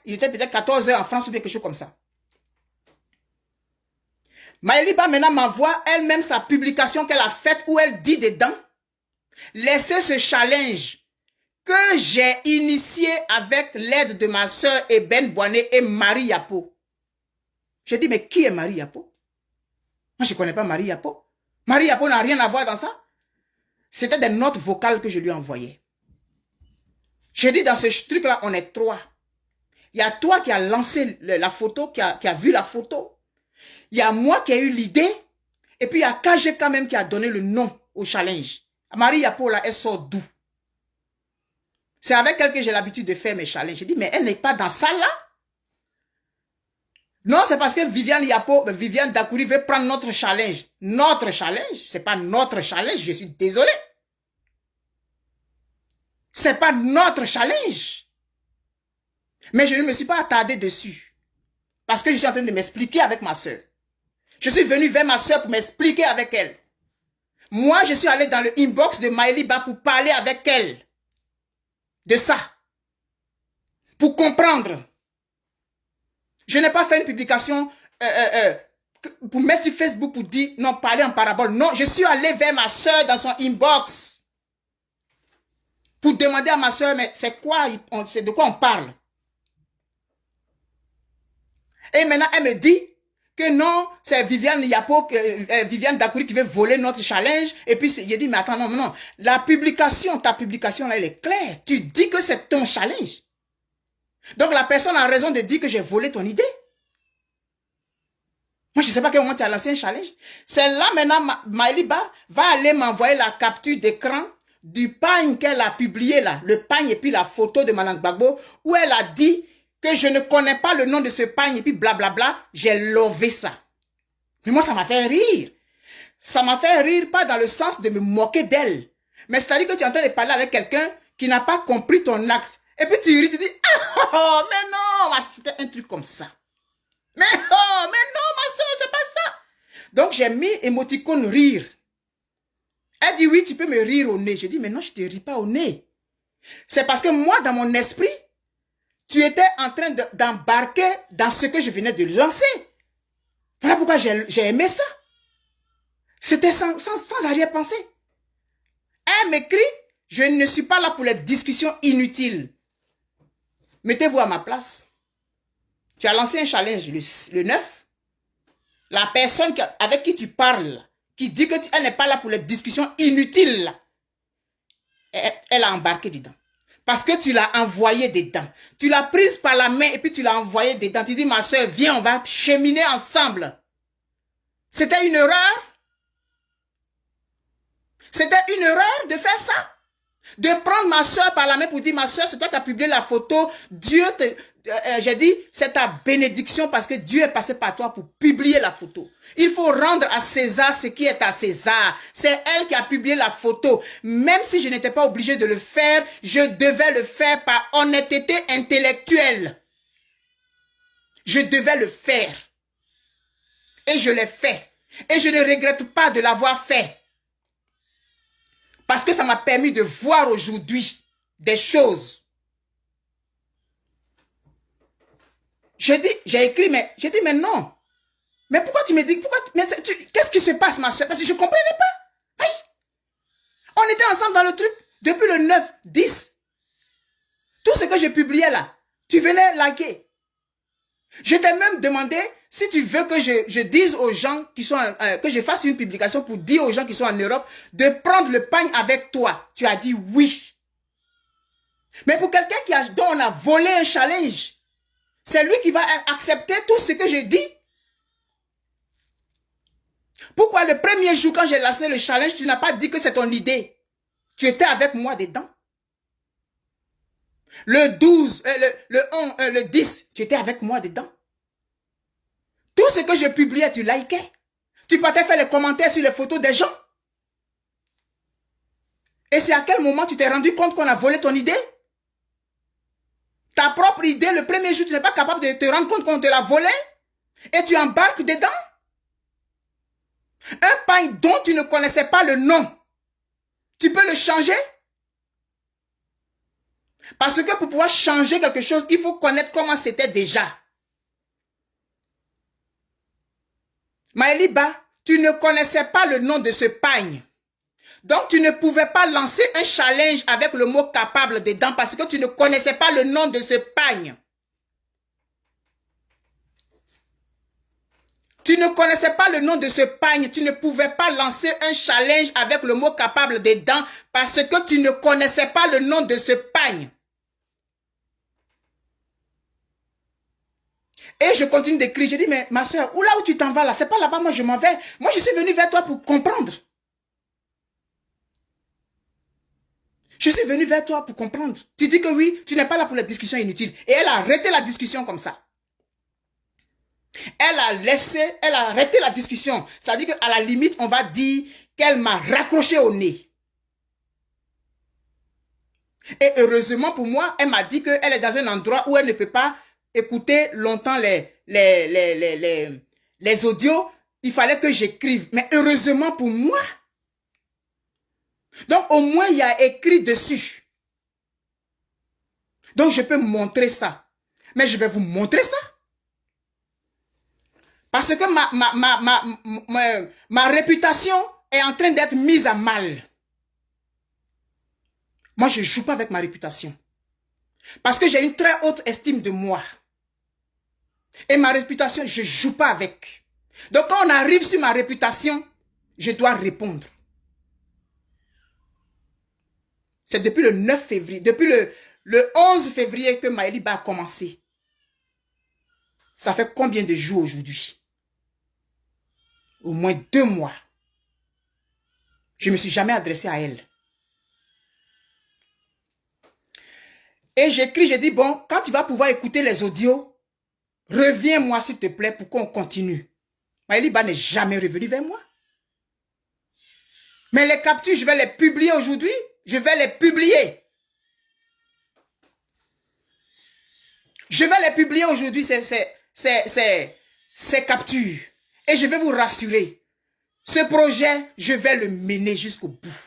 il était peut-être 14 h en France ou quelque chose comme ça. Maëliba maintenant m'envoie elle-même sa publication qu'elle a faite où elle dit dedans, laissez ce challenge que j'ai initié avec l'aide de ma soeur Eben Boané et Marie Yapo. J'ai dit, mais qui est Marie Yapo? Moi, je ne connais pas Marie Yapo. Marie Yapo n'a rien à voir dans ça. C'était des notes vocales que je lui envoyais. J'ai dit, dans ce truc-là, on est 3. Il y a toi qui a lancé la photo, qui a vu la photo. Il y a moi qui ai eu l'idée. Et puis, il y a KG quand même qui a donné le nom au challenge. Marie Yapo, là, elle sort d'où? C'est avec elle que j'ai l'habitude de faire mes challenges. J'ai dit, mais elle n'est pas dans ça, là. Non, c'est parce que Viviane Dakouri veut prendre notre challenge. Notre challenge, c'est pas notre challenge, je suis désolé. C'est pas notre challenge. Mais je ne me suis pas attardé dessus. Parce que je suis en train de m'expliquer avec ma soeur. Je suis venu vers ma soeur pour m'expliquer avec elle. Moi, je suis allé dans le inbox de Maëliba pour parler avec elle. De ça. Pour comprendre. Je n'ai pas fait une publication pour mettre sur Facebook pour dire non, parler en parabole. Non, je suis allé vers ma soeur dans son inbox. Pour demander à ma soeur, mais c'est quoi, c'est de quoi on parle? Et maintenant, elle me dit que non, c'est Viviane Yapo, Viviane Dakouri qui veut voler notre challenge. Et puis, j'ai dit, mais attends, non, non. La publication, ta publication, là, elle est claire. Tu dis que c'est ton challenge. Donc, la personne a raison de dire que j'ai volé ton idée. Moi, je ne sais pas à quel moment tu as lancé un challenge. C'est là, maintenant, Maëliba va aller m'envoyer la capture d'écran du pagne qu'elle a publié là. Le pagne et puis la photo de Mme Gbagbo, où elle a dit que je ne connais pas le nom de ce pagne et puis blablabla. J'ai lové ça. Mais moi, ça m'a fait rire. Ça m'a fait rire, pas dans le sens de me moquer d'elle. Mais c'est-à-dire que tu es en train de parler avec quelqu'un qui n'a pas compris ton acte. Et puis tu ris, tu dis, oh, mais non, c'était un truc comme ça. Mais oh, mais non, ma soeur, c'est pas ça. Donc j'ai mis émoticône rire. Elle dit, oui, tu peux me rire au nez. Je dis, mais non, je ne te ris pas au nez. C'est parce que moi, dans mon esprit, tu étais en train d'embarquer dans ce que je venais de lancer. Voilà pourquoi j'ai aimé ça. C'était sans arrière-pensée. Elle m'écrit, je ne suis pas là pour les discussions inutiles. Mettez-vous à ma place. Tu as lancé un challenge le 9. La personne avec qui tu parles, qui dit qu'elle n'est pas là pour les discussions inutiles, elle a embarqué dedans. Parce que tu l'as envoyé dedans. Tu l'as prise par la main et puis tu l'as envoyé dedans. Tu dis, ma soeur, viens, on va cheminer ensemble. C'était une erreur. C'était une erreur de faire ça. De prendre ma soeur par la main pour dire, ma soeur, c'est toi qui as publié la photo. Dieu j'ai dit, c'est ta bénédiction parce que Dieu est passé par toi pour publier la photo. Il faut rendre à César ce qui est à César. C'est elle qui a publié la photo. Même si je n'étais pas obligé de le faire, je devais le faire par honnêteté intellectuelle. Je devais le faire. Et je l'ai fait. Et je ne regrette pas de l'avoir fait. Parce que ça m'a permis de voir aujourd'hui des choses. J'ai écrit, mais j'ai dit, mais non. Mais pourquoi tu me dis, qu'est-ce qui se passe, ma soeur? Parce que je ne comprenais pas. Aïe. On était ensemble dans le truc depuis le 9, 10. Tout ce que j'ai publié là, tu venais liker. Je t'ai même demandé si tu veux que je dise aux gens qui sont, que je fasse une publication pour dire aux gens qui sont en Europe de prendre le pagne avec toi. Tu as dit oui. Mais pour quelqu'un dont on a volé un challenge, c'est lui qui va accepter tout ce que je dis. Pourquoi le premier jour, quand j'ai lancé le challenge, tu n'as pas dit que c'est ton idée? Tu étais avec moi dedans. Le 12, le 10, tu étais avec moi dedans. Tout ce que je publiais, tu likais. Tu partais faire les commentaires sur les photos des gens. Et c'est à quel moment tu t'es rendu compte qu'on a volé ton idée? Ta propre idée, le premier jour, tu n'es pas capable de te rendre compte qu'on te l'a volé? Et tu embarques dedans? Un pain dont tu ne connaissais pas le nom, tu peux le changer? Parce que pour pouvoir changer quelque chose, il faut connaître comment c'était déjà. Maëliba, tu ne connaissais pas le nom de ce pagne. Donc, tu ne pouvais pas lancer un challenge avec le mot capable dedans parce que tu ne connaissais pas le nom de ce pagne. Tu ne connaissais pas le nom de ce pagne. Tu ne pouvais pas lancer un challenge avec le mot capable dedans parce que tu ne connaissais pas le nom de ce pagne. Et je continue d'écrire. Je dis, mais ma soeur, où là où tu t'en vas là? C'est pas là-bas, moi je m'en vais. Moi je suis venu vers toi pour comprendre. Je suis venu vers toi pour comprendre. Tu dis que oui, tu n'es pas là pour la discussion inutile. Et elle a arrêté la discussion comme ça. Elle a arrêté la discussion. Ça veut dire qu'à la limite, on va dire qu'elle m'a raccroché au nez. Et heureusement pour moi, elle m'a dit qu'elle est dans un endroit où elle ne peut pas écouter longtemps les audios. Il fallait que j'écrive. Mais heureusement pour moi. Donc au moins, il y a écrit dessus. Donc je peux montrer ça. Mais je vais vous montrer ça. Parce que ma réputation est en train d'être mise à mal. Moi, je ne joue pas avec ma réputation. Parce que j'ai une très haute estime de moi. Et ma réputation, je ne joue pas avec. Donc, quand on arrive sur ma réputation, je dois répondre. C'est depuis le 9 février, depuis le 11 février que Maëliba a commencé. Ça fait combien de jours aujourd'hui? Au moins 2 mois. Je ne me suis jamais adressé à elle. Et j'écris, j'ai dit, bon, quand tu vas pouvoir écouter les audios, reviens-moi s'il te plaît pour qu'on continue. Maëliba n'est jamais revenue vers moi. Mais les captures, je vais les publier aujourd'hui. Je vais les publier. Je vais les publier aujourd'hui, ces captures. Et je vais vous rassurer. Ce projet, je vais le mener jusqu'au bout.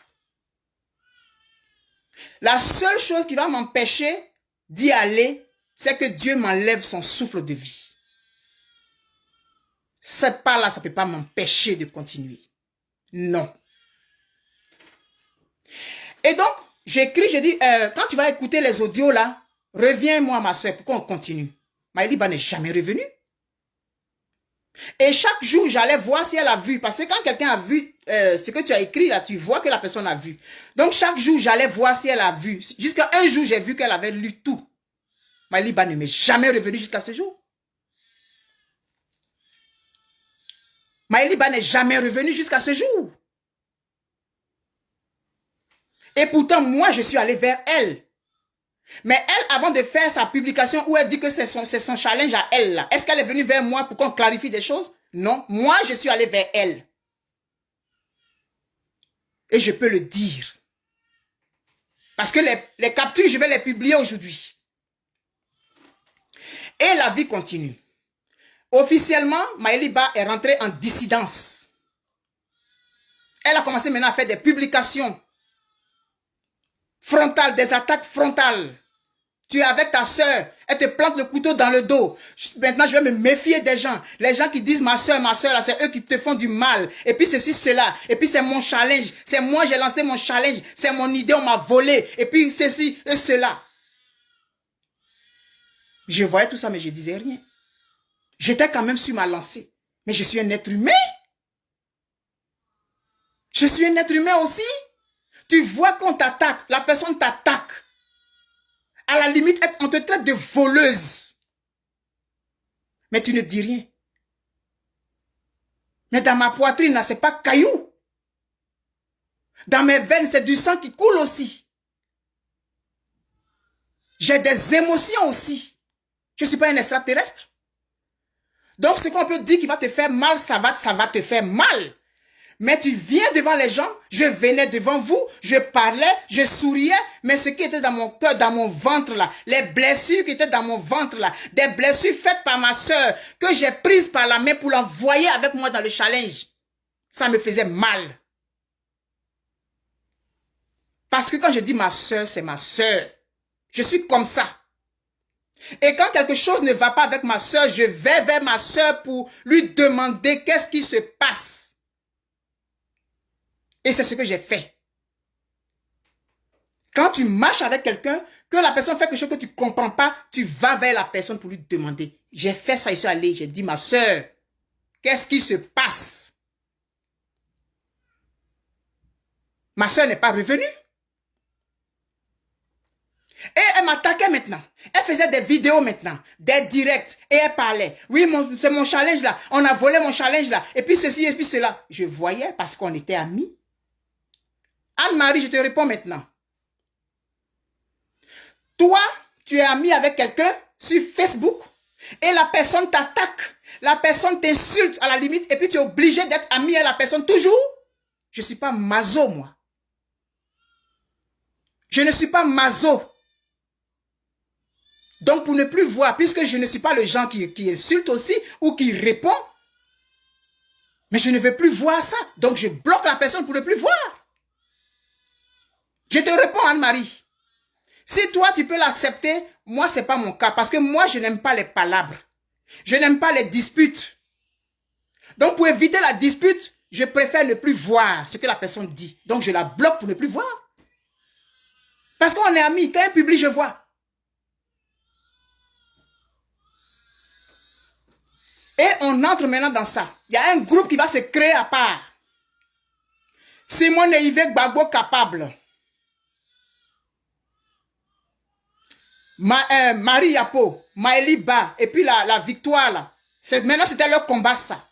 La seule chose qui va m'empêcher d'y aller, c'est que Dieu m'enlève son souffle de vie. C'est pas là, ça ne peut pas m'empêcher de continuer. Non. Et donc, j'écris, je dis, quand tu vas écouter les audios là, reviens-moi ma soeur pour qu'on continue. Maëliba n'est jamais revenue. Et chaque jour, j'allais voir si elle a vu. Parce que quand quelqu'un a vu ce que tu as écrit là, tu vois que la personne a vu. Donc chaque jour, j'allais voir si elle a vu. Jusqu'à un jour, j'ai vu qu'elle avait lu tout. Maëliba ne m'est jamais revenue jusqu'à ce jour. Maëliba n'est jamais revenue jusqu'à ce jour. Et pourtant, moi, je suis allé vers elle. Mais elle, avant de faire sa publication où elle dit que c'est son challenge à elle, là, est-ce qu'elle est venue vers moi pour qu'on clarifie des choses? Non, moi, je suis allé vers elle. Et je peux le dire. Parce que les captures, je vais les publier aujourd'hui. Et la vie continue. Officiellement, Maëliba est rentrée en dissidence. Elle a commencé maintenant à faire des publications frontales, des attaques frontales. Tu es avec ta soeur, elle te plante le couteau dans le dos. Maintenant, je vais me méfier des gens. Les gens qui disent ma soeur, là, c'est eux qui te font du mal. Et puis ceci, cela. Et puis c'est mon challenge. C'est moi, j'ai lancé mon challenge. C'est mon idée, on m'a volé. Et puis ceci et cela. Je voyais tout ça, mais je disais rien. J'étais quand même sur ma lancée. Mais je suis un être humain. Je suis un être humain aussi. Tu vois qu'on t'attaque. La personne t'attaque. À la limite, on te traite de voleuse. Mais tu ne dis rien. Mais dans ma poitrine, là, c'est pas caillou. Dans mes veines, c'est du sang qui coule aussi. J'ai des émotions aussi. Je ne suis pas un extraterrestre. Donc, ce qu'on peut dire qui va te faire mal, ça va te faire mal. Mais tu viens devant les gens, je venais devant vous, je parlais, je souriais, mais ce qui était dans mon cœur, dans mon ventre là, les blessures qui étaient dans mon ventre là, des blessures faites par ma soeur, que j'ai prises par la main pour l'envoyer avec moi dans le challenge, ça me faisait mal. Parce que quand je dis ma soeur, c'est ma soeur. Je suis comme ça. Et quand quelque chose ne va pas avec ma soeur, je vais vers ma soeur pour lui demander qu'est-ce qui se passe. Et c'est ce que j'ai fait. Quand tu marches avec quelqu'un, que la personne fait quelque chose que tu ne comprends pas, tu vas vers la personne pour lui demander. J'ai fait ça, je suis allé, j'ai dit, ma soeur, qu'est-ce qui se passe? Ma soeur n'est pas revenue. Et elle m'attaquait maintenant. Elle faisait des vidéos maintenant, des directs, et elle parlait. Oui, c'est mon challenge là, on a volé mon challenge là, et puis ceci, et puis cela. Je voyais parce qu'on était amis. Anne-Marie, je te réponds maintenant. Toi, tu es ami avec quelqu'un sur Facebook et la personne t'attaque, la personne t'insulte à la limite et puis tu es obligé d'être ami avec la personne toujours. Je ne suis pas maso, moi. Je ne suis pas maso. Donc, pour ne plus voir, puisque je ne suis pas le genre qui insulte aussi ou qui répond, mais je ne veux plus voir ça. Donc, je bloque la personne pour ne plus voir. Je te réponds, Anne-Marie. Si toi, tu peux l'accepter, moi, ce n'est pas mon cas. Parce que moi, je n'aime pas les palabres. Je n'aime pas les disputes. Donc, pour éviter la dispute, je préfère ne plus voir ce que la personne dit. Donc, je la bloque pour ne plus voir. Parce qu'on est amis. Quand elle publie, je vois. Et on entre maintenant dans ça. Il y a un groupe qui va se créer à part. Simone et Yves Gbagbo capable. Marie Yapo, Maëli Ba, et puis la victoire là. Maintenant, c'était leur combat, ça.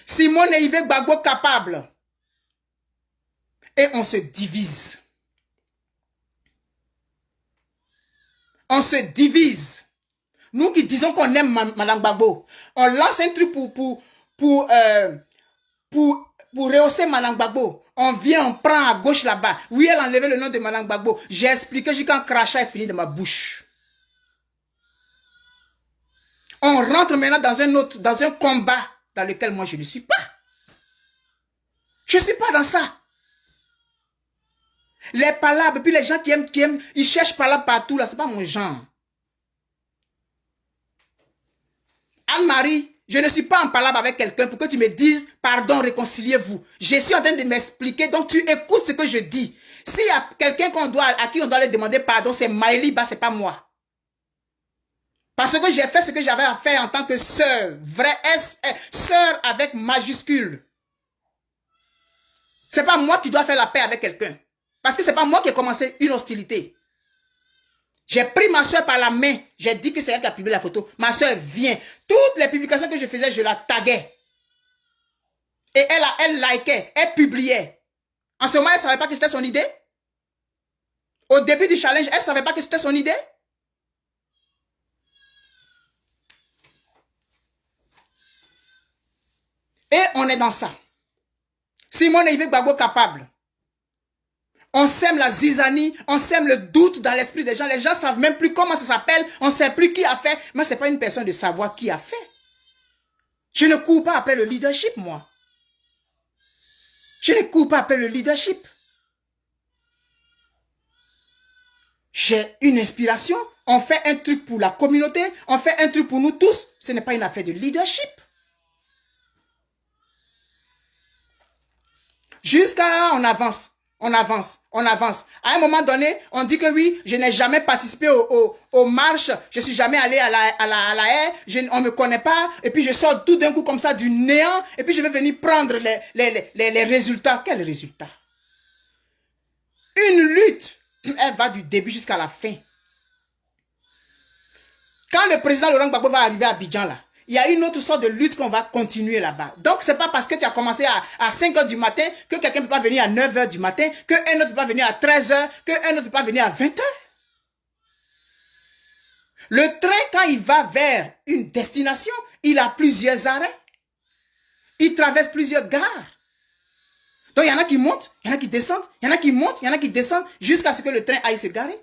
Simone et Yves Gbagbo capable. Et on se divise. On se divise. Nous qui disons qu'on aime Madame Gbagbo, on lance un truc pour rehausser Madame Gbagbo. On vient, on prend à gauche là-bas. Oui, elle a enlevé le nom de Madame Gbagbo. J'ai expliqué jusqu'à crachat est fini de ma bouche. On rentre maintenant dans un combat dans lequel moi je ne suis pas. Je ne suis pas dans ça. Les palabres, et puis les gens qui aiment, ils cherchent palabres partout là, c'est pas mon genre. Anne-Marie, je ne suis pas en palabre avec quelqu'un pour que tu me dises, pardon, réconciliez-vous. Je suis en train de m'expliquer, donc tu écoutes ce que je dis. S'il y a quelqu'un à qui on doit aller demander pardon, c'est Maëli Ba, c'est pas moi. Parce que j'ai fait ce que j'avais à faire en tant que sœur, vraie sœur avec majuscule. C'est pas moi qui dois faire la paix avec quelqu'un. Parce que c'est pas moi qui ai commencé une hostilité. J'ai pris ma soeur par la main. J'ai dit que c'est elle qui a publié la photo. Ma soeur vient. Toutes les publications que je faisais, je la taguais. Et elle likait, elle publiait. En ce moment, elle ne savait pas que c'était son idée. Au début du challenge, elle ne savait pas que c'était son idée. Et on est dans ça. Simone et Yves Gbagbo capable. On sème la zizanie, on sème le doute dans l'esprit des gens. Les gens ne savent même plus comment ça s'appelle, on ne sait plus qui a fait. Mais ce n'est pas une personne de savoir qui a fait. Je ne cours pas après le leadership, moi. Je ne cours pas après le leadership. J'ai une inspiration. On fait un truc pour la communauté, on fait un truc pour nous tous. Ce n'est pas une affaire de leadership. Jusqu'à on avance. On avance, on avance. À un moment donné, on dit que oui, je n'ai jamais participé aux marches, je ne suis jamais allé à la haie, on ne me connaît pas, et puis je sors tout d'un coup comme ça du néant, et puis je vais venir prendre les résultats. Quels résultats? Une lutte, elle va du début jusqu'à la fin. Quand le président Laurent Gbagbo va arriver à Abidjan, là, il y a une autre sorte de lutte qu'on va continuer là-bas. Donc, c'est pas parce que tu as commencé à 5 heures du matin que quelqu'un ne peut pas venir à 9 heures du matin, qu'un autre ne peut pas venir à 13 heures, qu'un autre ne peut pas venir à 20 heures. Le train, quand il va vers une destination, il a plusieurs arrêts. Il traverse plusieurs gares. Donc, il y en a qui montent, il y en a qui descendent, il y en a qui montent, il y en a qui descendent, jusqu'à ce que le train aille se garer.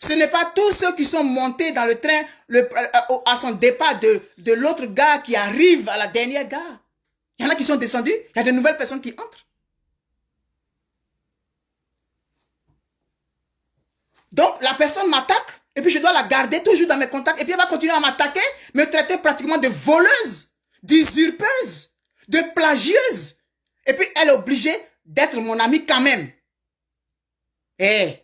Ce n'est pas tous ceux qui sont montés dans le train à son départ de l'autre gare qui arrive à la dernière gare. Il y en a qui sont descendus, il y a de nouvelles personnes qui entrent. Donc, la personne m'attaque, et puis je dois la garder toujours dans mes contacts, et puis elle va continuer à m'attaquer, me traiter pratiquement de voleuse, d'usurpeuse, de plagieuse. Et puis, elle est obligée d'être mon amie quand même. Eh,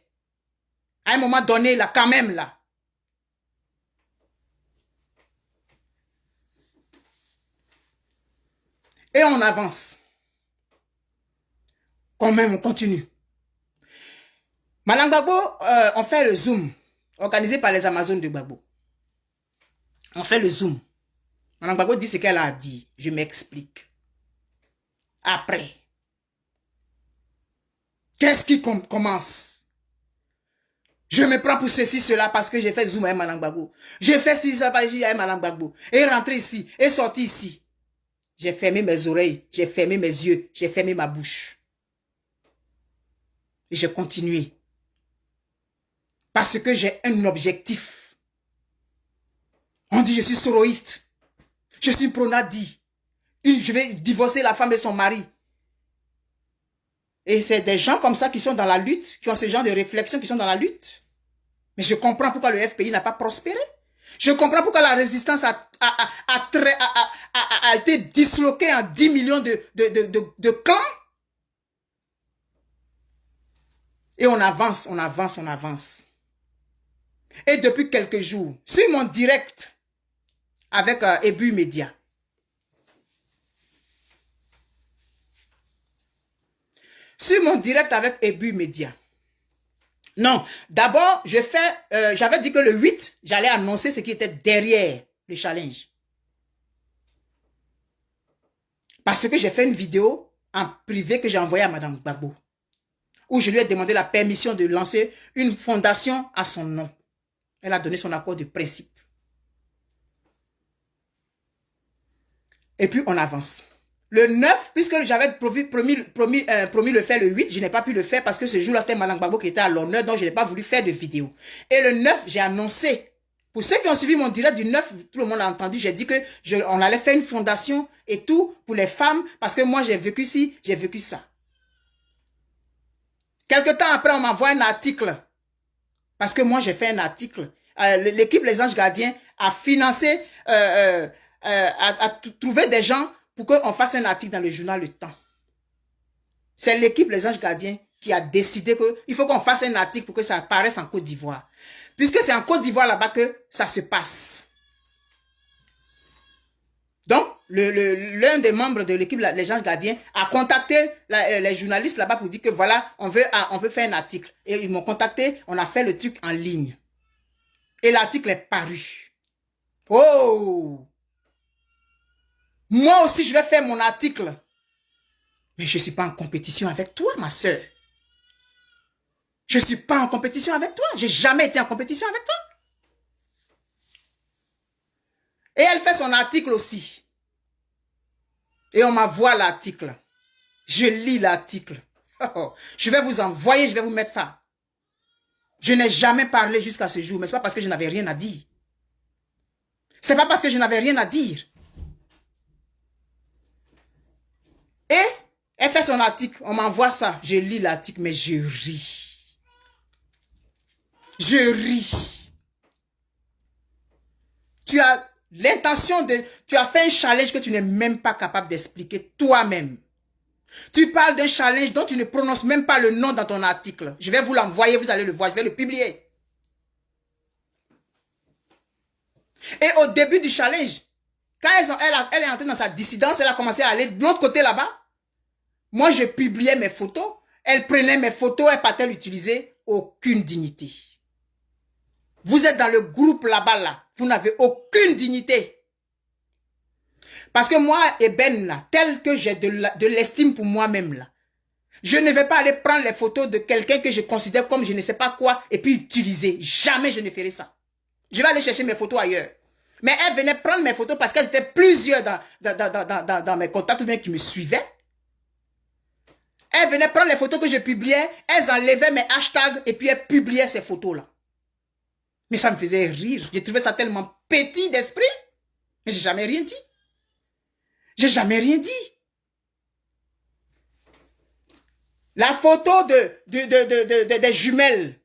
à un moment donné, là, quand même, là. Et on avance. Quand même, on continue. Madame Gbagbo, on fait le Zoom, organisé par les Amazones de Gbagbo. On fait le Zoom. Madame Gbagbo dit ce qu'elle a dit. Je m'explique. Après, qu'est-ce qui commence? Je me prends pour ceci, cela, parce que j'ai fait Zoom avec Madame Gbagbo. J'ai fait ceci, ça, avec Madame Gbagbo. Et rentré ici, et sorti ici. J'ai fermé mes oreilles, j'ai fermé mes yeux, j'ai fermé ma bouche. Et j'ai continué. Parce que j'ai un objectif. On dit je suis soroïste. Je suis pronadi. Je vais divorcer la femme et son mari. Et c'est des gens comme ça qui sont dans la lutte, qui ont ce genre de réflexion, qui sont dans la lutte. Mais je comprends pourquoi le FPI n'a pas prospéré. Je comprends pourquoi la résistance a été disloquée en 10 millions de clans. Et on avance, on avance, on avance. Et depuis quelques jours, sur mon direct avec Ebu Media, sur mon direct avec Ebu Media, non, d'abord, j'avais dit que le 8, j'allais annoncer ce qui était derrière le challenge. Parce que j'ai fait une vidéo en privé que j'ai envoyée à Madame Gbagbo, où je lui ai demandé la permission de lancer une fondation à son nom. Elle a donné son accord de principe. Et puis, on avance. Le 9, puisque j'avais promis le faire le 8, je n'ai pas pu le faire parce que ce jour-là, c'était Madame Gbagbo qui était à l'honneur, donc je n'ai pas voulu faire de vidéo. Et le 9, j'ai annoncé. Pour ceux qui ont suivi mon direct du 9, tout le monde a entendu, j'ai dit que on allait faire une fondation et tout pour les femmes, parce que moi, j'ai vécu ci, j'ai vécu ça. Quelque temps après, on m'envoie un article. Parce que moi, j'ai fait un article. L'équipe Les Anges Gardiens a financé, a trouvé des gens pour qu'on fasse un article dans le journal Le Temps. C'est l'équipe Les Anges Gardiens qui a décidé qu'il faut qu'on fasse un article pour que ça apparaisse en Côte d'Ivoire. Puisque c'est en Côte d'Ivoire là-bas que ça se passe. Donc, l'un des membres de l'équipe Les Anges Gardiens a contacté les journalistes là-bas pour dire que voilà, on veut faire un article. Et ils m'ont contacté, on a fait le truc en ligne. Et l'article est paru. Oh! Moi aussi, je vais faire mon article. Mais je ne suis pas en compétition avec toi, ma soeur. Je ne suis pas en compétition avec toi. Je n'ai jamais été en compétition avec toi. Et elle fait son article aussi. Et on m'envoie l'article. Je lis l'article. Je vais vous envoyer, je vais vous mettre ça. Je n'ai jamais parlé jusqu'à ce jour, mais ce n'est pas parce que je n'avais rien à dire. Ce n'est pas parce que je n'avais rien à dire. Et elle fait son article, on m'envoie ça. Je lis l'article, mais je ris. Je ris. Tu as l'intention de... Tu as fait un challenge que tu n'es même pas capable d'expliquer toi-même. Tu parles d'un challenge dont tu ne prononces même pas le nom dans ton article. Je vais vous l'envoyer, vous allez le voir, je vais le publier. Et au début du challenge, quand elle est entrée dans sa dissidence, elle a commencé à aller de l'autre côté là-bas. Moi, je publiais mes photos. Elle prenait mes photos, elle partait l'utiliser. Aucune dignité. Vous êtes dans le groupe là-bas, là. Vous n'avez aucune dignité. Parce que moi, Eben, là, tel que j'ai de l'estime pour moi-même, là, je ne vais pas aller prendre les photos de quelqu'un que je considère comme je ne sais pas quoi et puis utiliser. Jamais je ne ferai ça. Je vais aller chercher mes photos ailleurs. Mais elle venait prendre mes photos parce qu'elles étaient plusieurs dans mes contacts ou bien qui me suivaient. Elle venait prendre les photos que je publiais, elles enlevaient mes hashtags et puis elles publiaient ces photos-là. Mais ça me faisait rire. J'ai trouvé ça tellement petit d'esprit. Mais j'ai jamais rien dit. J'ai jamais rien dit. La photo des jumelles,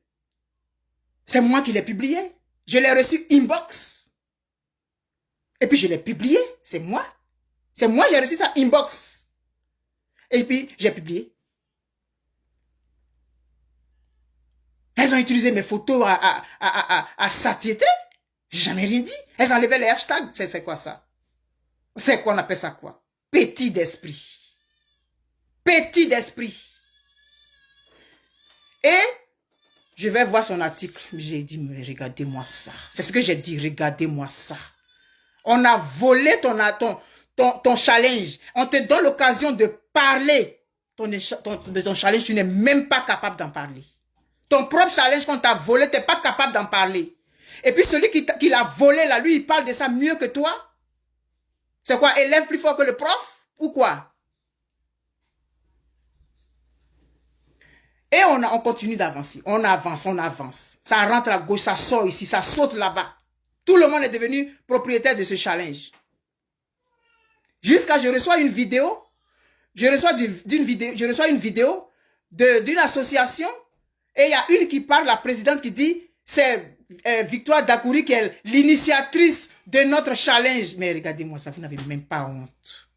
c'est moi qui l'ai publiée. Je l'ai reçue inbox. Et puis je l'ai publiée. C'est moi. C'est moi, j'ai reçu ça inbox. Et puis j'ai publié. Elles ont utilisé mes photos à satiété. J'ai jamais rien dit. Elles enlevaient les hashtags. C'est quoi ça? C'est quoi, on appelle ça quoi? Petit d'esprit. Petit d'esprit. Et je vais voir son article. J'ai dit, mais regardez-moi ça. C'est ce que j'ai dit, regardez-moi ça. On a volé ton challenge. On te donne l'occasion de parler de ton challenge. Tu n'es même pas capable d'en parler. Ton propre challenge qu'on t'a volé, tu n'es pas capable d'en parler. Et puis celui qui l'a volé, là, lui, il parle de ça mieux que toi. C'est quoi, élève plus fort que le prof? Ou quoi? Et on continue d'avancer. On avance, on avance. Ça rentre à gauche, ça sort ici, ça saute là-bas. Tout le monde est devenu propriétaire de ce challenge. Jusqu'à je reçois une vidéo. Je reçois une vidéo d'une association. Et il y a une qui parle, la présidente, qui dit, c'est Victoire Dakouri qui est l'initiatrice de notre challenge. Mais regardez-moi ça, vous n'avez même pas honte.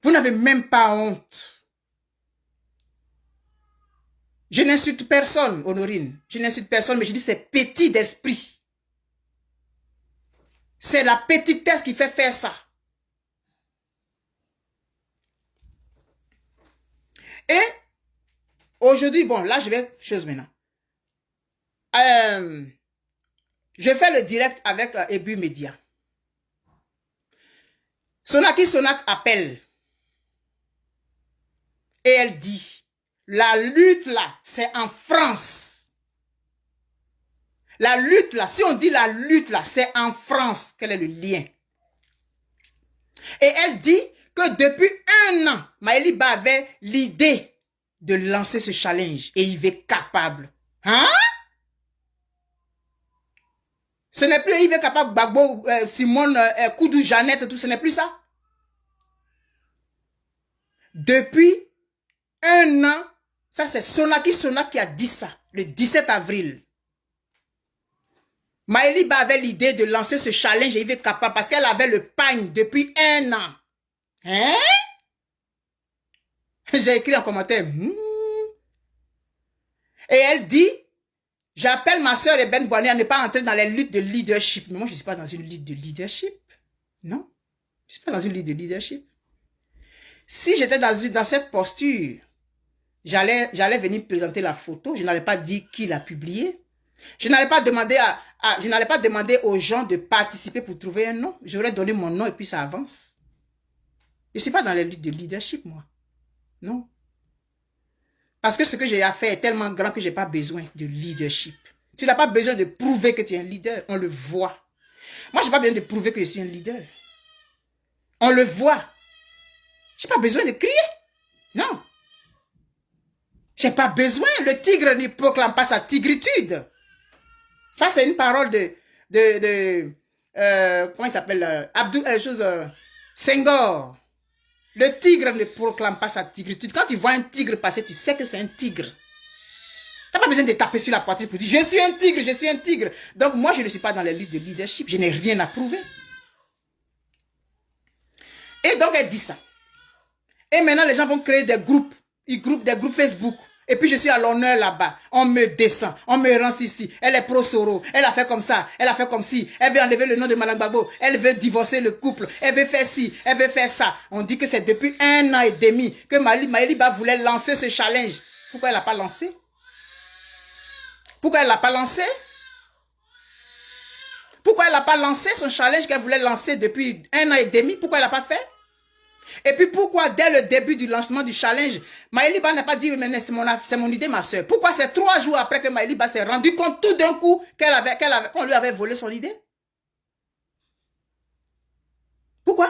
Vous n'avez même pas honte. Je n'insulte personne, Honorine. Je n'insulte personne, mais je dis c'est petit d'esprit. C'est la petitesse qui fait faire ça. Et aujourd'hui, bon, là, je vais chose maintenant. Je fais le direct avec Ebu Media. Sonaki Sonak appelle. Et elle dit, la lutte là, c'est en France. La lutte là, si on dit la lutte là, c'est en France. Quel est le lien? Et elle dit que depuis 1 an, Maëli Ba avait l'idée de lancer ce challenge. Et il est capable. Hein? Ce n'est plus Yves capable, Gbagbo, Simone, Koudou, Jeannette, tout, ce n'est plus ça. Depuis 1 an, ça c'est Sonaki Sonak qui a dit ça, le 17 avril. Maëli Ba avait l'idée de lancer ce challenge et Yves capable parce qu'elle avait le pagne depuis 1 an. Hein? J'ai écrit en commentaire. Et elle dit, j'appelle ma soeur Eben Boigny à ne pas entrer dans les luttes de leadership. Mais moi, je ne suis pas dans une lutte de leadership. Non. Je ne suis pas dans une lutte de leadership. Si j'étais dans cette posture, j'allais venir présenter la photo. Je n'allais pas dire qui l'a publié. Je n'allais pas demander aux gens de participer pour trouver un nom. J'aurais donné mon nom et puis ça avance. Je ne suis pas dans les luttes de leadership, moi. Non. Parce que ce que j'ai à faire est tellement grand que je n'ai pas besoin de leadership. Tu n'as pas besoin de prouver que tu es un leader. On le voit. Moi, je n'ai pas besoin de prouver que je suis un leader. On le voit. Je n'ai pas besoin de crier. Non. Je n'ai pas besoin. Le tigre ne proclame pas sa tigritude. Ça, c'est une parole comment il s'appelle? Senghor. Le tigre ne proclame pas sa tigritude. Quand tu vois un tigre passer, tu sais que c'est un tigre. Tu n'as pas besoin de taper sur la poitrine pour dire « Je suis un tigre, je suis un tigre ». Donc, moi, je ne suis pas dans les luttes de leadership. Je n'ai rien à prouver. Et donc, elle dit ça. Et maintenant, les gens vont créer des groupes. Des groupes Facebook. Et puis, je suis à l'honneur là-bas. On me descend. On me rance ici. Elle est pro-Soro. Elle a fait comme ça. Elle a fait comme ci. Elle veut enlever le nom de Madame Gbagbo. Elle veut divorcer le couple. Elle veut faire ci. Elle veut faire ça. On dit que c'est depuis 1 an et demi que Maëli Ba voulait lancer ce challenge. Pourquoi elle n'a pas lancé? Pourquoi elle ne l'a pas lancé? Pourquoi elle n'a pas lancé son challenge qu'elle voulait lancer depuis 1 an et demi? Pourquoi elle n'a pas fait? Et puis pourquoi dès le début du lancement du challenge, Maëliba n'a pas dit mais c'est mon idée ma soeur? Pourquoi c'est 3 jours après que Maëliba s'est rendu compte tout d'un coup qu'on lui avait volé son idée? Pourquoi?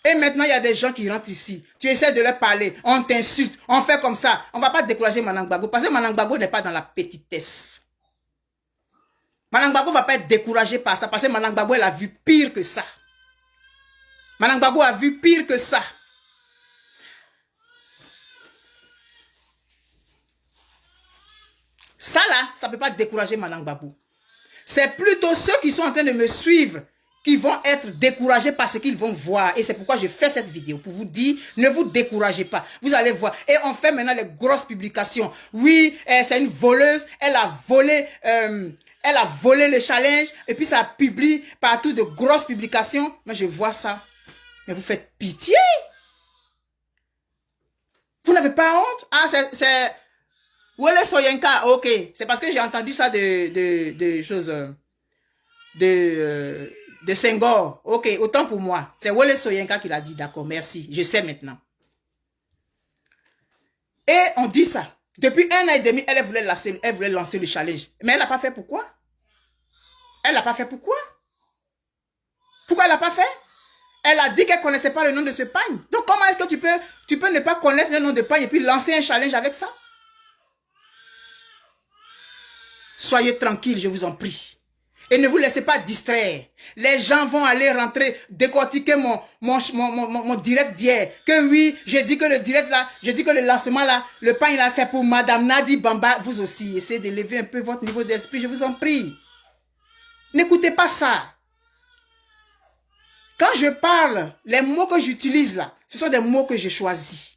Et maintenant, il y a des gens qui rentrent ici. Tu essaies de leur parler, on t'insulte, on fait comme ça. On ne va pas décourager Manang Gbagbo parce que Manang Gbagbo n'est pas dans la petitesse. Manang Gbagbo ne va pas être découragé par ça parce que Manang Gbagbo, elle a vu pire que ça. Manang Gbagbo a vu pire que ça. Ça là, ça ne peut pas décourager Manang Gbagbo. C'est plutôt ceux qui sont en train de me suivre qui vont être découragés par ce qu'ils vont voir. Et c'est pourquoi je fais cette vidéo, pour vous dire, ne vous découragez pas. Vous allez voir. Et on fait maintenant les grosses publications. Oui, c'est une voleuse, elle a volé le challenge, et puis ça publie partout de grosses publications. Moi, je vois ça. Mais vous faites pitié. Vous n'avez pas honte? Ah, c'est... Wole Soyinka, ok. C'est parce que j'ai entendu ça de choses... de Senghor. Ok, autant pour moi. C'est Wole Soyinka qui l'a dit, d'accord, merci. Je sais maintenant. Et on dit ça. Depuis 1 an et demi, elle voulait lancer le challenge. Mais elle n'a pas fait pourquoi? Elle n'a pas fait pourquoi? Pourquoi elle n'a pas fait? Elle a dit qu'elle ne connaissait pas le nom de ce pagne. Donc comment est-ce que tu peux ne pas connaître le nom de pagne et puis lancer un challenge avec ça? Soyez tranquille, je vous en prie. Et ne vous laissez pas distraire. Les gens vont aller rentrer, décortiquer mon direct d'hier. Que oui, j'ai dit que le direct là, j'ai dit que le lancement là, le pain là, c'est pour Madame Nadi Bamba. Vous aussi, essayez d'élever un peu votre niveau d'esprit, je vous en prie. N'écoutez pas ça. Quand je parle, les mots que j'utilise là, ce sont des mots que j'ai choisis.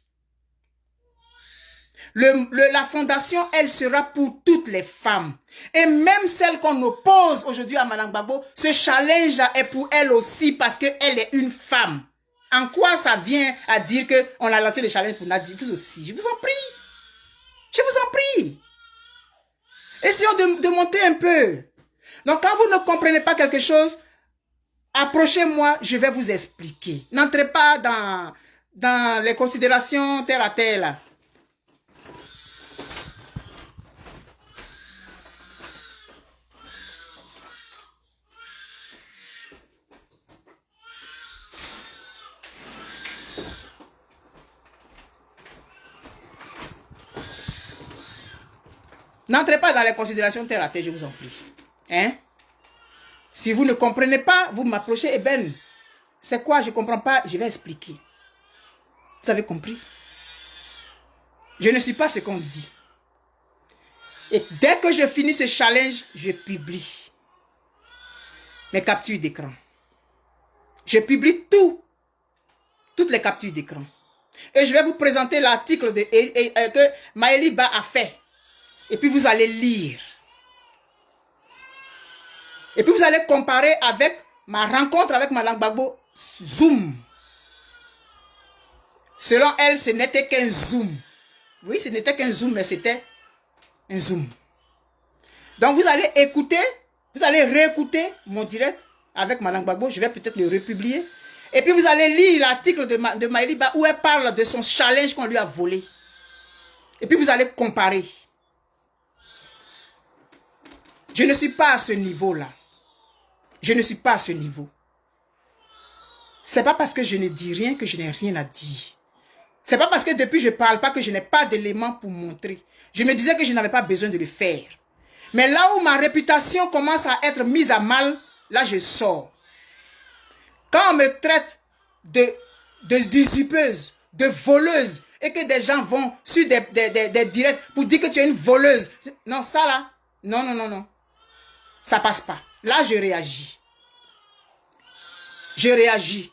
La fondation, elle sera pour toutes les femmes. Et même celle qu'on oppose aujourd'hui à Manang Gbagbo, ce challenge est pour elle aussi parce qu'elle est une femme. En quoi ça vient à dire qu'on a lancé le challenge pour Nadi? Vous aussi, je vous en prie. Je vous en prie. Essayons de monter un peu. Donc quand vous ne comprenez pas quelque chose, approchez-moi, je vais vous expliquer. N'entrez pas dans les considérations terre à terre là. N'entrez pas dans les considérations terre à terre, je vous en prie. Hein? Si vous ne comprenez pas, vous m'approchez, eh ben, c'est quoi, je ne comprends pas, je vais expliquer. Vous avez compris? Je ne suis pas ce qu'on dit. Et dès que je finis ce challenge, je publie mes captures d'écran. Je publie toutes les captures d'écran. Et je vais vous présenter l'article que Maëliba a fait. Et puis vous allez lire. Et puis vous allez comparer avec ma rencontre avec Manang Gbagbo Zoom. Selon elle, ce n'était qu'un Zoom. Oui, ce n'était qu'un Zoom, mais c'était un Zoom. Donc vous allez écouter, vous allez réécouter mon direct avec Manang Gbagbo. Je vais peut-être le republier. Et puis vous allez lire l'article de Maëliba où elle parle de son challenge qu'on lui a volé. Et puis vous allez comparer. Je ne suis pas à ce niveau-là. Je ne suis pas à ce niveau. C'est pas parce que je ne dis rien que je n'ai rien à dire. C'est pas parce que depuis je ne parle pas que je n'ai pas d'éléments pour montrer. Je me disais que je n'avais pas besoin de le faire. Mais là où ma réputation commence à être mise à mal, là je sors. Quand on me traite de dissipeuse, de voleuse, et que des gens vont sur des directs pour dire que tu es une voleuse. Non, ça là, non. Ça passe pas. Là, je réagis. Je réagis.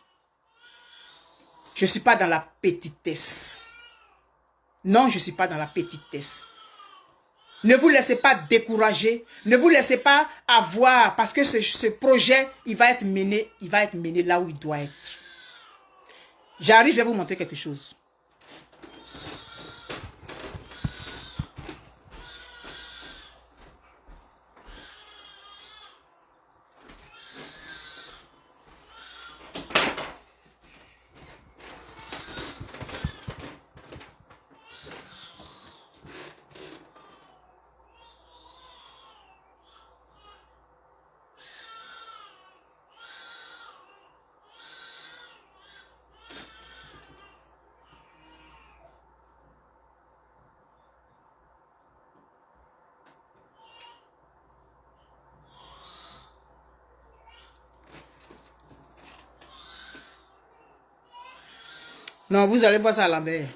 Je ne suis pas dans la petitesse. Non, je ne suis pas dans la petitesse. Ne vous laissez pas décourager. Ne vous laissez pas avoir, parce que ce projet, il va être mené là où il doit être. J'arrive, je vais vous montrer quelque chose. Non, vous allez voir ça à l'envers.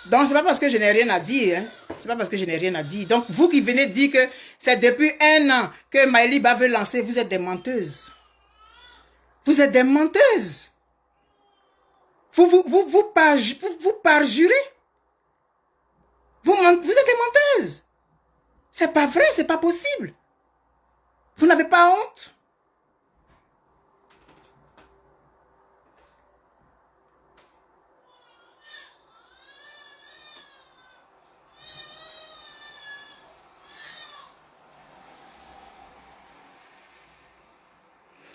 Donc, c'est pas parce que je n'ai rien à dire. Hein. C'est pas parce que je n'ai rien à dire. Donc, vous qui venez dire que c'est depuis 1 an que Maëliba veut lancer, vous êtes des menteuses. Vous êtes des menteuses. Vous parjurez. Vous êtes des menteuses. C'est pas vrai, c'est pas possible. Vous n'avez pas honte.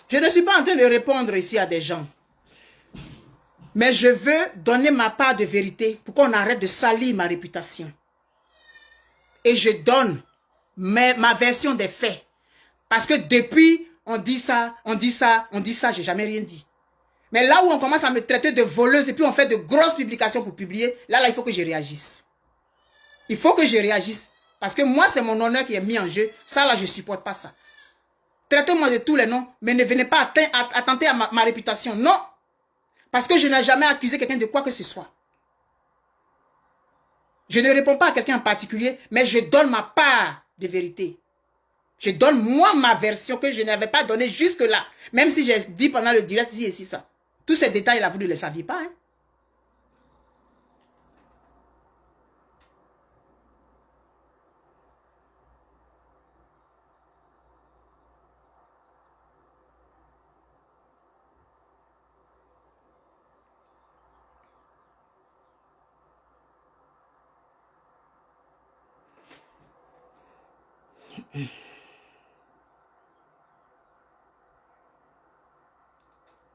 Je ne suis pas en train de répondre ici à des gens. Mais je veux donner ma part de vérité pour qu'on arrête de salir ma réputation. Et je donne ma version des faits. Parce que depuis, on dit ça, j'ai jamais rien dit. Mais là où on commence à me traiter de voleuse et puis on fait de grosses publications pour publier, là, il faut que je réagisse. Il faut que je réagisse. Parce que moi, c'est mon honneur qui est mis en jeu. Ça, là, je ne supporte pas ça. Traitez-moi de tous les noms, mais ne venez pas attenter à ma réputation. Non. Parce que je n'ai jamais accusé quelqu'un de quoi que ce soit. Je ne réponds pas à quelqu'un en particulier, mais je donne ma part de vérité. Je donne moi ma version que je n'avais pas donnée jusque-là. Même si j'ai dit pendant le direct ici et ici ça. Tous ces détails-là, vous ne les saviez pas. Hein?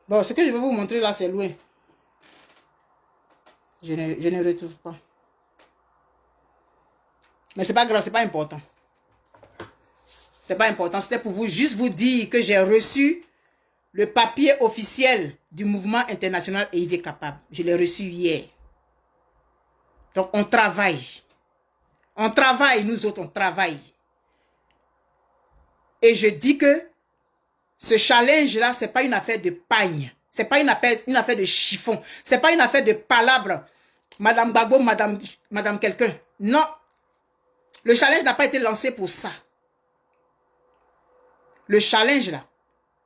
Bon, ce que je vais vous montrer là, c'est loin. Je ne retrouve pas. Mais c'est pas grave, c'est pas important. C'est pas important. C'était pour vous juste vous dire que j'ai reçu le papier officiel du mouvement international EIV Capable. Je l'ai reçu hier. Donc on travaille. On travaille, nous autres, on travaille. Et je dis que ce challenge-là, ce n'est pas une affaire de pagne. Ce n'est pas une affaire de chiffon. Ce n'est pas une affaire de palabres. Madame Gbagbo, madame quelqu'un. Non. Le challenge n'a pas été lancé pour ça. Le challenge, là,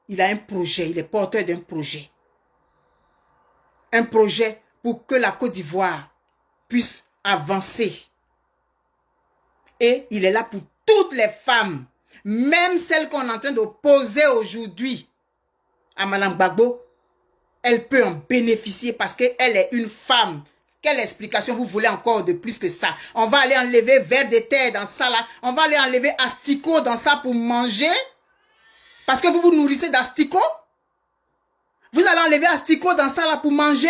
il a un projet. Il est porteur d'un projet. Un projet pour que la Côte d'Ivoire puisse avancer. Et il est là pour toutes les femmes. Même celles qu'on est en train d'opposer aujourd'hui à Madame Gbagbo, elle peut en bénéficier parce qu'elle est une femme. Quelle explication vous voulez encore de plus que ça? On va aller enlever vers de terre dans ça là. On va aller enlever asticot dans ça pour manger. Parce que vous vous nourrissez d'asticot. Vous allez enlever asticot dans ça là pour manger.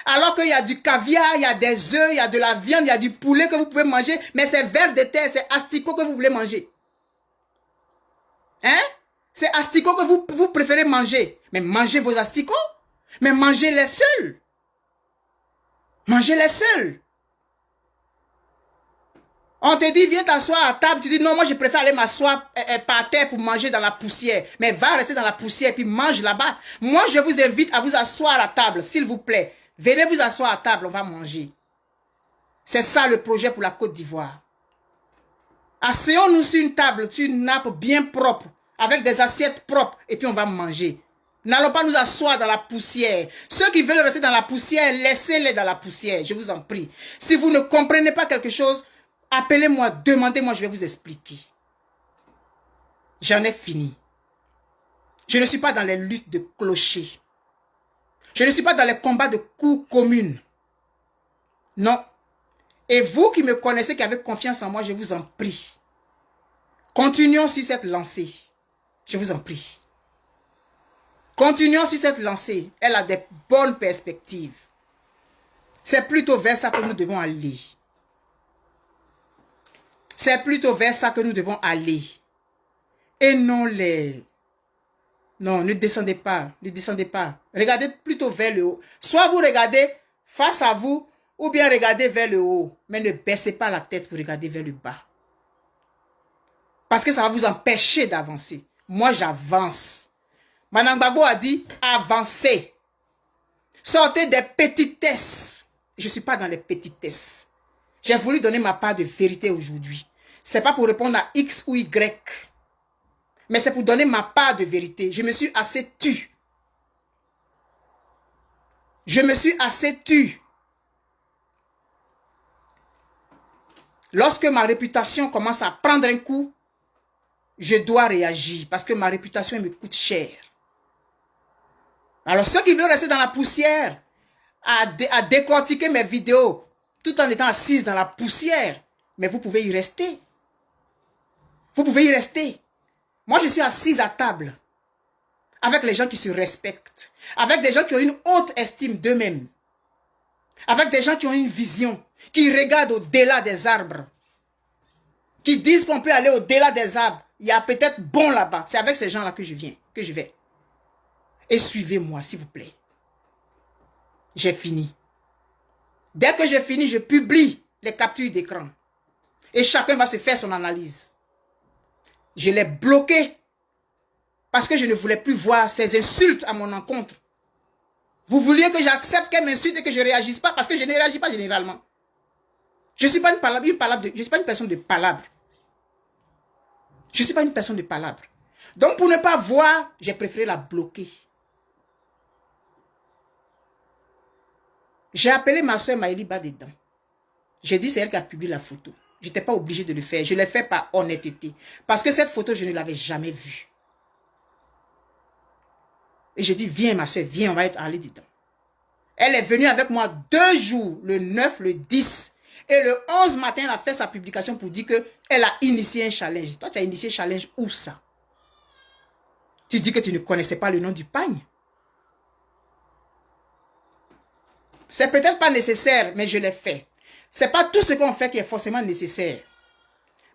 Alors qu'il y a du caviar, il y a des œufs, il y a de la viande, il y a du poulet que vous pouvez manger. Mais c'est vers de terre, c'est asticot que vous voulez manger. Hein? C'est asticot que vous préférez manger. Mais mangez vos asticots. Mais mangez-les seuls. Mangez-les seuls. On te dit, viens t'asseoir à table. Tu dis, non, moi je préfère aller m'asseoir par terre pour manger dans la poussière. Mais va rester dans la poussière puis mange là-bas. Moi, je vous invite à vous asseoir à table, s'il vous plaît. Venez vous asseoir à table, on va manger. C'est ça le projet pour la Côte d'Ivoire. Asseyons-nous sur une table, sur une nappe bien propre, avec des assiettes propres, et puis on va manger. N'allons pas nous asseoir dans la poussière. Ceux qui veulent rester dans la poussière, laissez-les dans la poussière, je vous en prie. Si vous ne comprenez pas quelque chose, appelez-moi, demandez-moi, je vais vous expliquer. J'en ai fini. Je ne suis pas dans les luttes de clochers. Je ne suis pas dans les combats de cours communes. Non. Et vous qui me connaissez, qui avez confiance en moi, je vous en prie. Continuons sur cette lancée. Je vous en prie. Continuons sur cette lancée. Elle a des bonnes perspectives. C'est plutôt vers ça que nous devons aller. C'est plutôt vers ça que nous devons aller. Et non les... Non, ne descendez pas, ne descendez pas. Regardez plutôt vers le haut. Soit vous regardez face à vous, ou bien regardez vers le haut. Mais ne baissez pas la tête pour regarder vers le bas. Parce que ça va vous empêcher d'avancer. Moi, j'avance. Madame Gbagbo a dit, avancez. Sortez des petitesses. Je ne suis pas dans les petitesses. J'ai voulu donner ma part de vérité aujourd'hui. Ce n'est pas pour répondre à X ou Y. Mais c'est pour donner ma part de vérité. Je me suis assez tue. Je me suis assez tue. Lorsque ma réputation commence à prendre un coup, je dois réagir parce que ma réputation me coûte cher. Alors ceux qui veulent rester dans la poussière, à décortiquer mes vidéos, tout en étant assis dans la poussière, mais vous pouvez y rester. Vous pouvez y rester. Moi, je suis assise à table avec les gens qui se respectent, avec des gens qui ont une haute estime d'eux-mêmes, avec des gens qui ont une vision, qui regardent au-delà des arbres, qui disent qu'on peut aller au-delà des arbres. Il y a peut-être bon là-bas. C'est avec ces gens-là que je viens, que je vais. Et suivez-moi, s'il vous plaît. J'ai fini. Dès que j'ai fini, je publie les captures d'écran. Et chacun va se faire son analyse. Je l'ai bloqué parce que je ne voulais plus voir ces insultes à mon encontre. Vous vouliez que j'accepte qu'elle m'insulte et que je ne réagisse pas parce que je ne réagis pas généralement. Je ne suis pas je suis pas une personne de palabre. Je ne suis pas une personne de palabre. Donc pour ne pas voir, j'ai préféré la bloquer. J'ai appelé ma soeur Maëlie Badedans. J'ai dit c'est elle qui a publié la photo. Je n'étais pas obligée de le faire. Je l'ai fait par honnêteté. Parce que cette photo, je ne l'avais jamais vue. Et j'ai dit, viens ma soeur, viens, on va être allé dedans. Elle est venue avec moi 2 jours, le 9, le 10. Et le 11 matin, elle a fait sa publication pour dire qu'elle a initié un challenge. Toi, tu as initié un challenge où ça? Tu dis que tu ne connaissais pas le nom du pagne. C'est peut-être pas nécessaire, mais je l'ai fait. C'est pas tout ce qu'on fait qui est forcément nécessaire.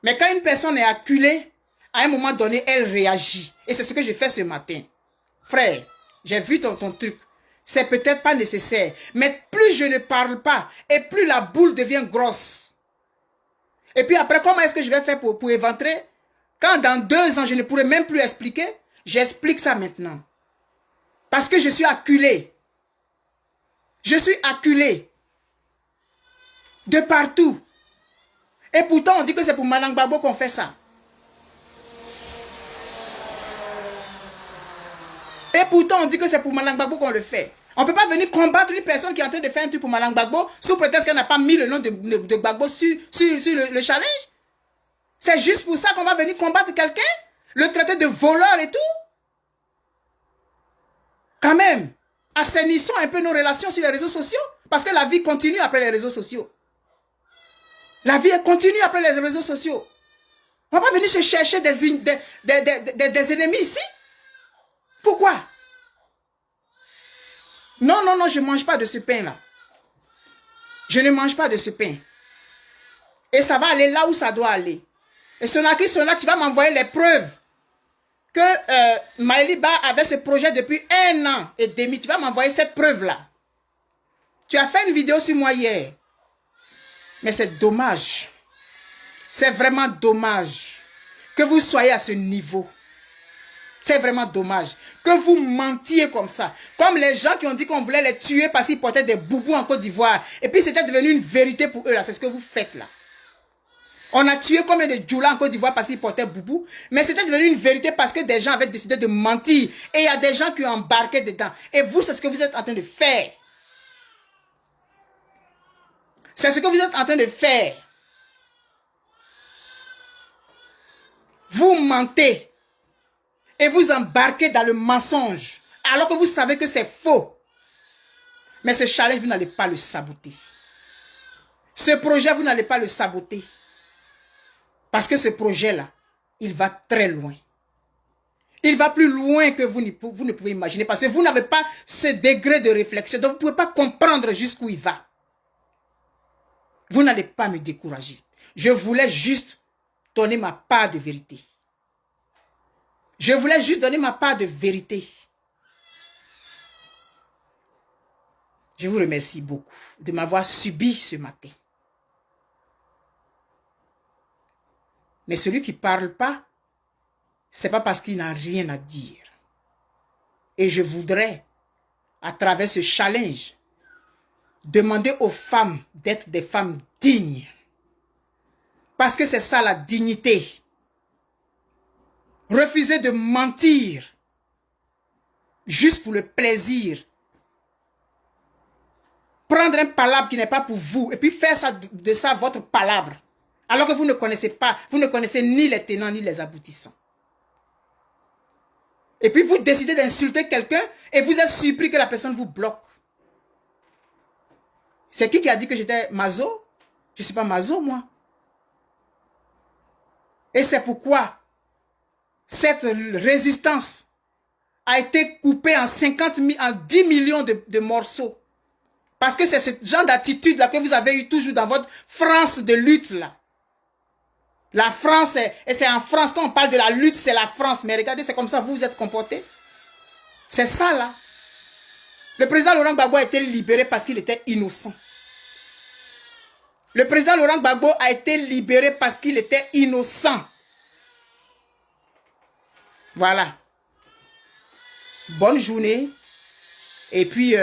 Mais quand une personne est acculée, à un moment donné, elle réagit. Et c'est ce que j'ai fait ce matin. Frère, j'ai vu ton truc. C'est peut-être pas nécessaire. Mais plus je ne parle pas, et plus la boule devient grosse. Et puis après, comment est-ce que je vais faire pour éventrer? Quand dans 2 ans, je ne pourrai même plus expliquer, j'explique ça maintenant. Parce que je suis acculé. Je suis acculé. De partout. Et pourtant, on dit que c'est pour Madame Gbagbo qu'on fait ça. Et pourtant, on dit que c'est pour Madame Gbagbo qu'on le fait. On ne peut pas venir combattre une personne qui est en train de faire un truc pour Madame Gbagbo sous prétexte qu'elle n'a pas mis le nom de Gbagbo sur le challenge. C'est juste pour ça qu'on va venir combattre quelqu'un? Le traiter de voleur et tout? Quand même, assainissons un peu nos relations sur les réseaux sociaux. Parce que la vie continue après les réseaux sociaux. La vie continue après les réseaux sociaux. On ne va pas venir se chercher des ennemis ici. Pourquoi? Non, non, non, je ne mange pas de ce pain-là. Je ne mange pas de ce pain. Et ça va aller là où ça doit aller. Et Sonaki, tu vas m'envoyer les preuves que Maëlie Ba avait ce projet depuis 1 an et demi. Tu vas m'envoyer cette preuve-là. Tu as fait une vidéo sur moi hier. Mais c'est dommage. C'est vraiment dommage que vous soyez à ce niveau. C'est vraiment dommage que vous mentiez comme ça. Comme les gens qui ont dit qu'on voulait les tuer parce qu'ils portaient des boubous en Côte d'Ivoire. Et puis c'était devenu une vérité pour eux là. C'est ce que vous faites là. On a tué combien de djoulas en Côte d'Ivoire parce qu'ils portaient boubou. Mais c'était devenu une vérité parce que des gens avaient décidé de mentir. Et il y a des gens qui ont embarqué dedans. Et vous, c'est ce que vous êtes en train de faire. C'est ce que vous êtes en train de faire. Vous mentez. Et vous embarquez dans le mensonge. Alors que vous savez que c'est faux. Mais ce challenge, vous n'allez pas le saboter. Ce projet, vous n'allez pas le saboter. Parce que ce projet-là, il va très loin. Il va plus loin que vous ne pouvez imaginer. Parce que vous n'avez pas ce degré de réflexion. Donc vous ne pouvez pas comprendre jusqu'où il va. Vous n'allez pas me décourager. Je voulais juste donner ma part de vérité. Je voulais juste donner ma part de vérité. Je vous remercie beaucoup de m'avoir subi ce matin. Mais celui qui ne parle pas, ce n'est pas parce qu'il n'a rien à dire. Et je voudrais, à travers ce challenge, demander aux femmes d'être des femmes dignes. Parce que c'est ça la dignité. Refuser de mentir juste pour le plaisir. Prendre un palabre qui n'est pas pour vous et puis faire ça, de ça votre palabre. Alors que vous ne connaissez pas, vous ne connaissez ni les tenants ni les aboutissants. Et puis vous décidez d'insulter quelqu'un et vous êtes surpris que la personne vous bloque. C'est qui a dit que j'étais maso? Je ne suis pas maso, moi. Et c'est pourquoi cette résistance a été coupée en 10 millions de morceaux. Parce que c'est ce genre d'attitude-là que vous avez eu toujours dans votre France de lutte-là. La France, et c'est en France, quand on parle de la lutte, c'est la France. Mais regardez, c'est comme ça que vous vous êtes comportés. C'est ça, là. Le président Laurent Gbagbo a été libéré parce qu'il était innocent. Le président Laurent Gbagbo a été libéré parce qu'il était innocent. Voilà. Bonne journée. Et puis,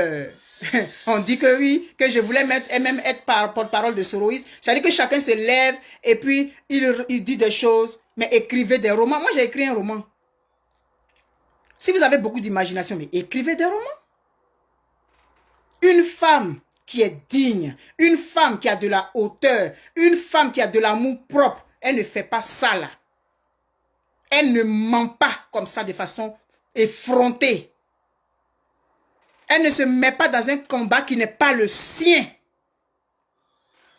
on dit que oui, que je voulais même être porte-parole de Soroïs. C'est-à-dire que chacun se lève et puis il dit des choses, mais écrivez des romans. Moi, j'ai écrit un roman. Si vous avez beaucoup d'imagination, mais écrivez des romans. Une femme qui est digne, une femme qui a de la hauteur, une femme qui a de l'amour propre, elle ne fait pas ça là. Elle ne ment pas comme ça de façon effrontée. Elle ne se met pas dans un combat qui n'est pas le sien.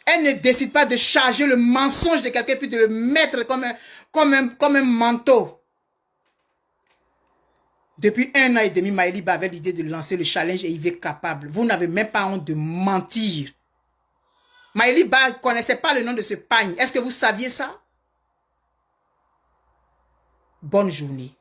Elle ne décide pas de charger le mensonge de quelqu'un puis de le mettre comme un manteau. Depuis 1 an et demi, Maëlie Ba avait l'idée de lancer le challenge et il est capable. Vous n'avez même pas honte de mentir. Maëlie Ba ne connaissait pas le nom de ce pagne. Est-ce que vous saviez ça? Bonne journée.